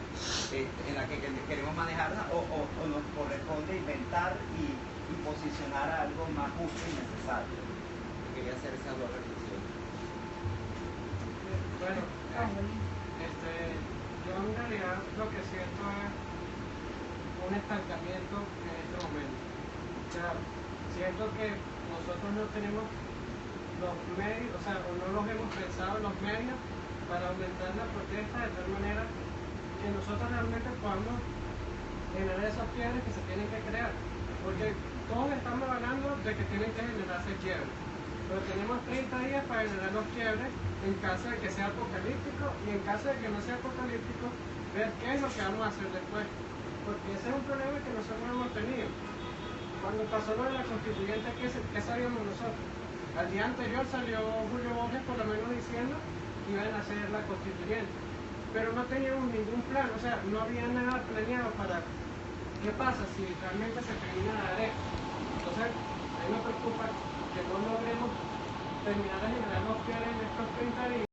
en la que queremos manejarla o nos corresponde inventar y posicionar algo más justo y necesario. Quería hacer esas dos reflexiones. Bueno, yo en realidad lo que siento es un estancamiento en este momento. O sea, siento que nosotros no tenemos los medios, o sea, o no los hemos pensado en los medios para aumentar la protesta de tal manera que nosotros realmente podamos generar esos quiebres que se tienen que crear. Porque todos estamos hablando de que tienen que generarse quiebres. Pero tenemos 30 días para generar los quiebres en caso de que sea apocalíptico y en caso de que no sea apocalíptico, ver qué es lo que vamos a hacer después. Porque ese es un problema que nosotros hemos tenido. Cuando pasó lo de la constituyente, ¿qué sabíamos nosotros? Al día anterior salió Julio Borges por lo menos diciendo que iban a hacer la constituyente. Pero no teníamos ningún plan, o sea, no había nada planeado para qué pasa si realmente se termina la ley. Entonces, a mí me preocupa que no logremos terminar de generar los quiebres en estos 30 días.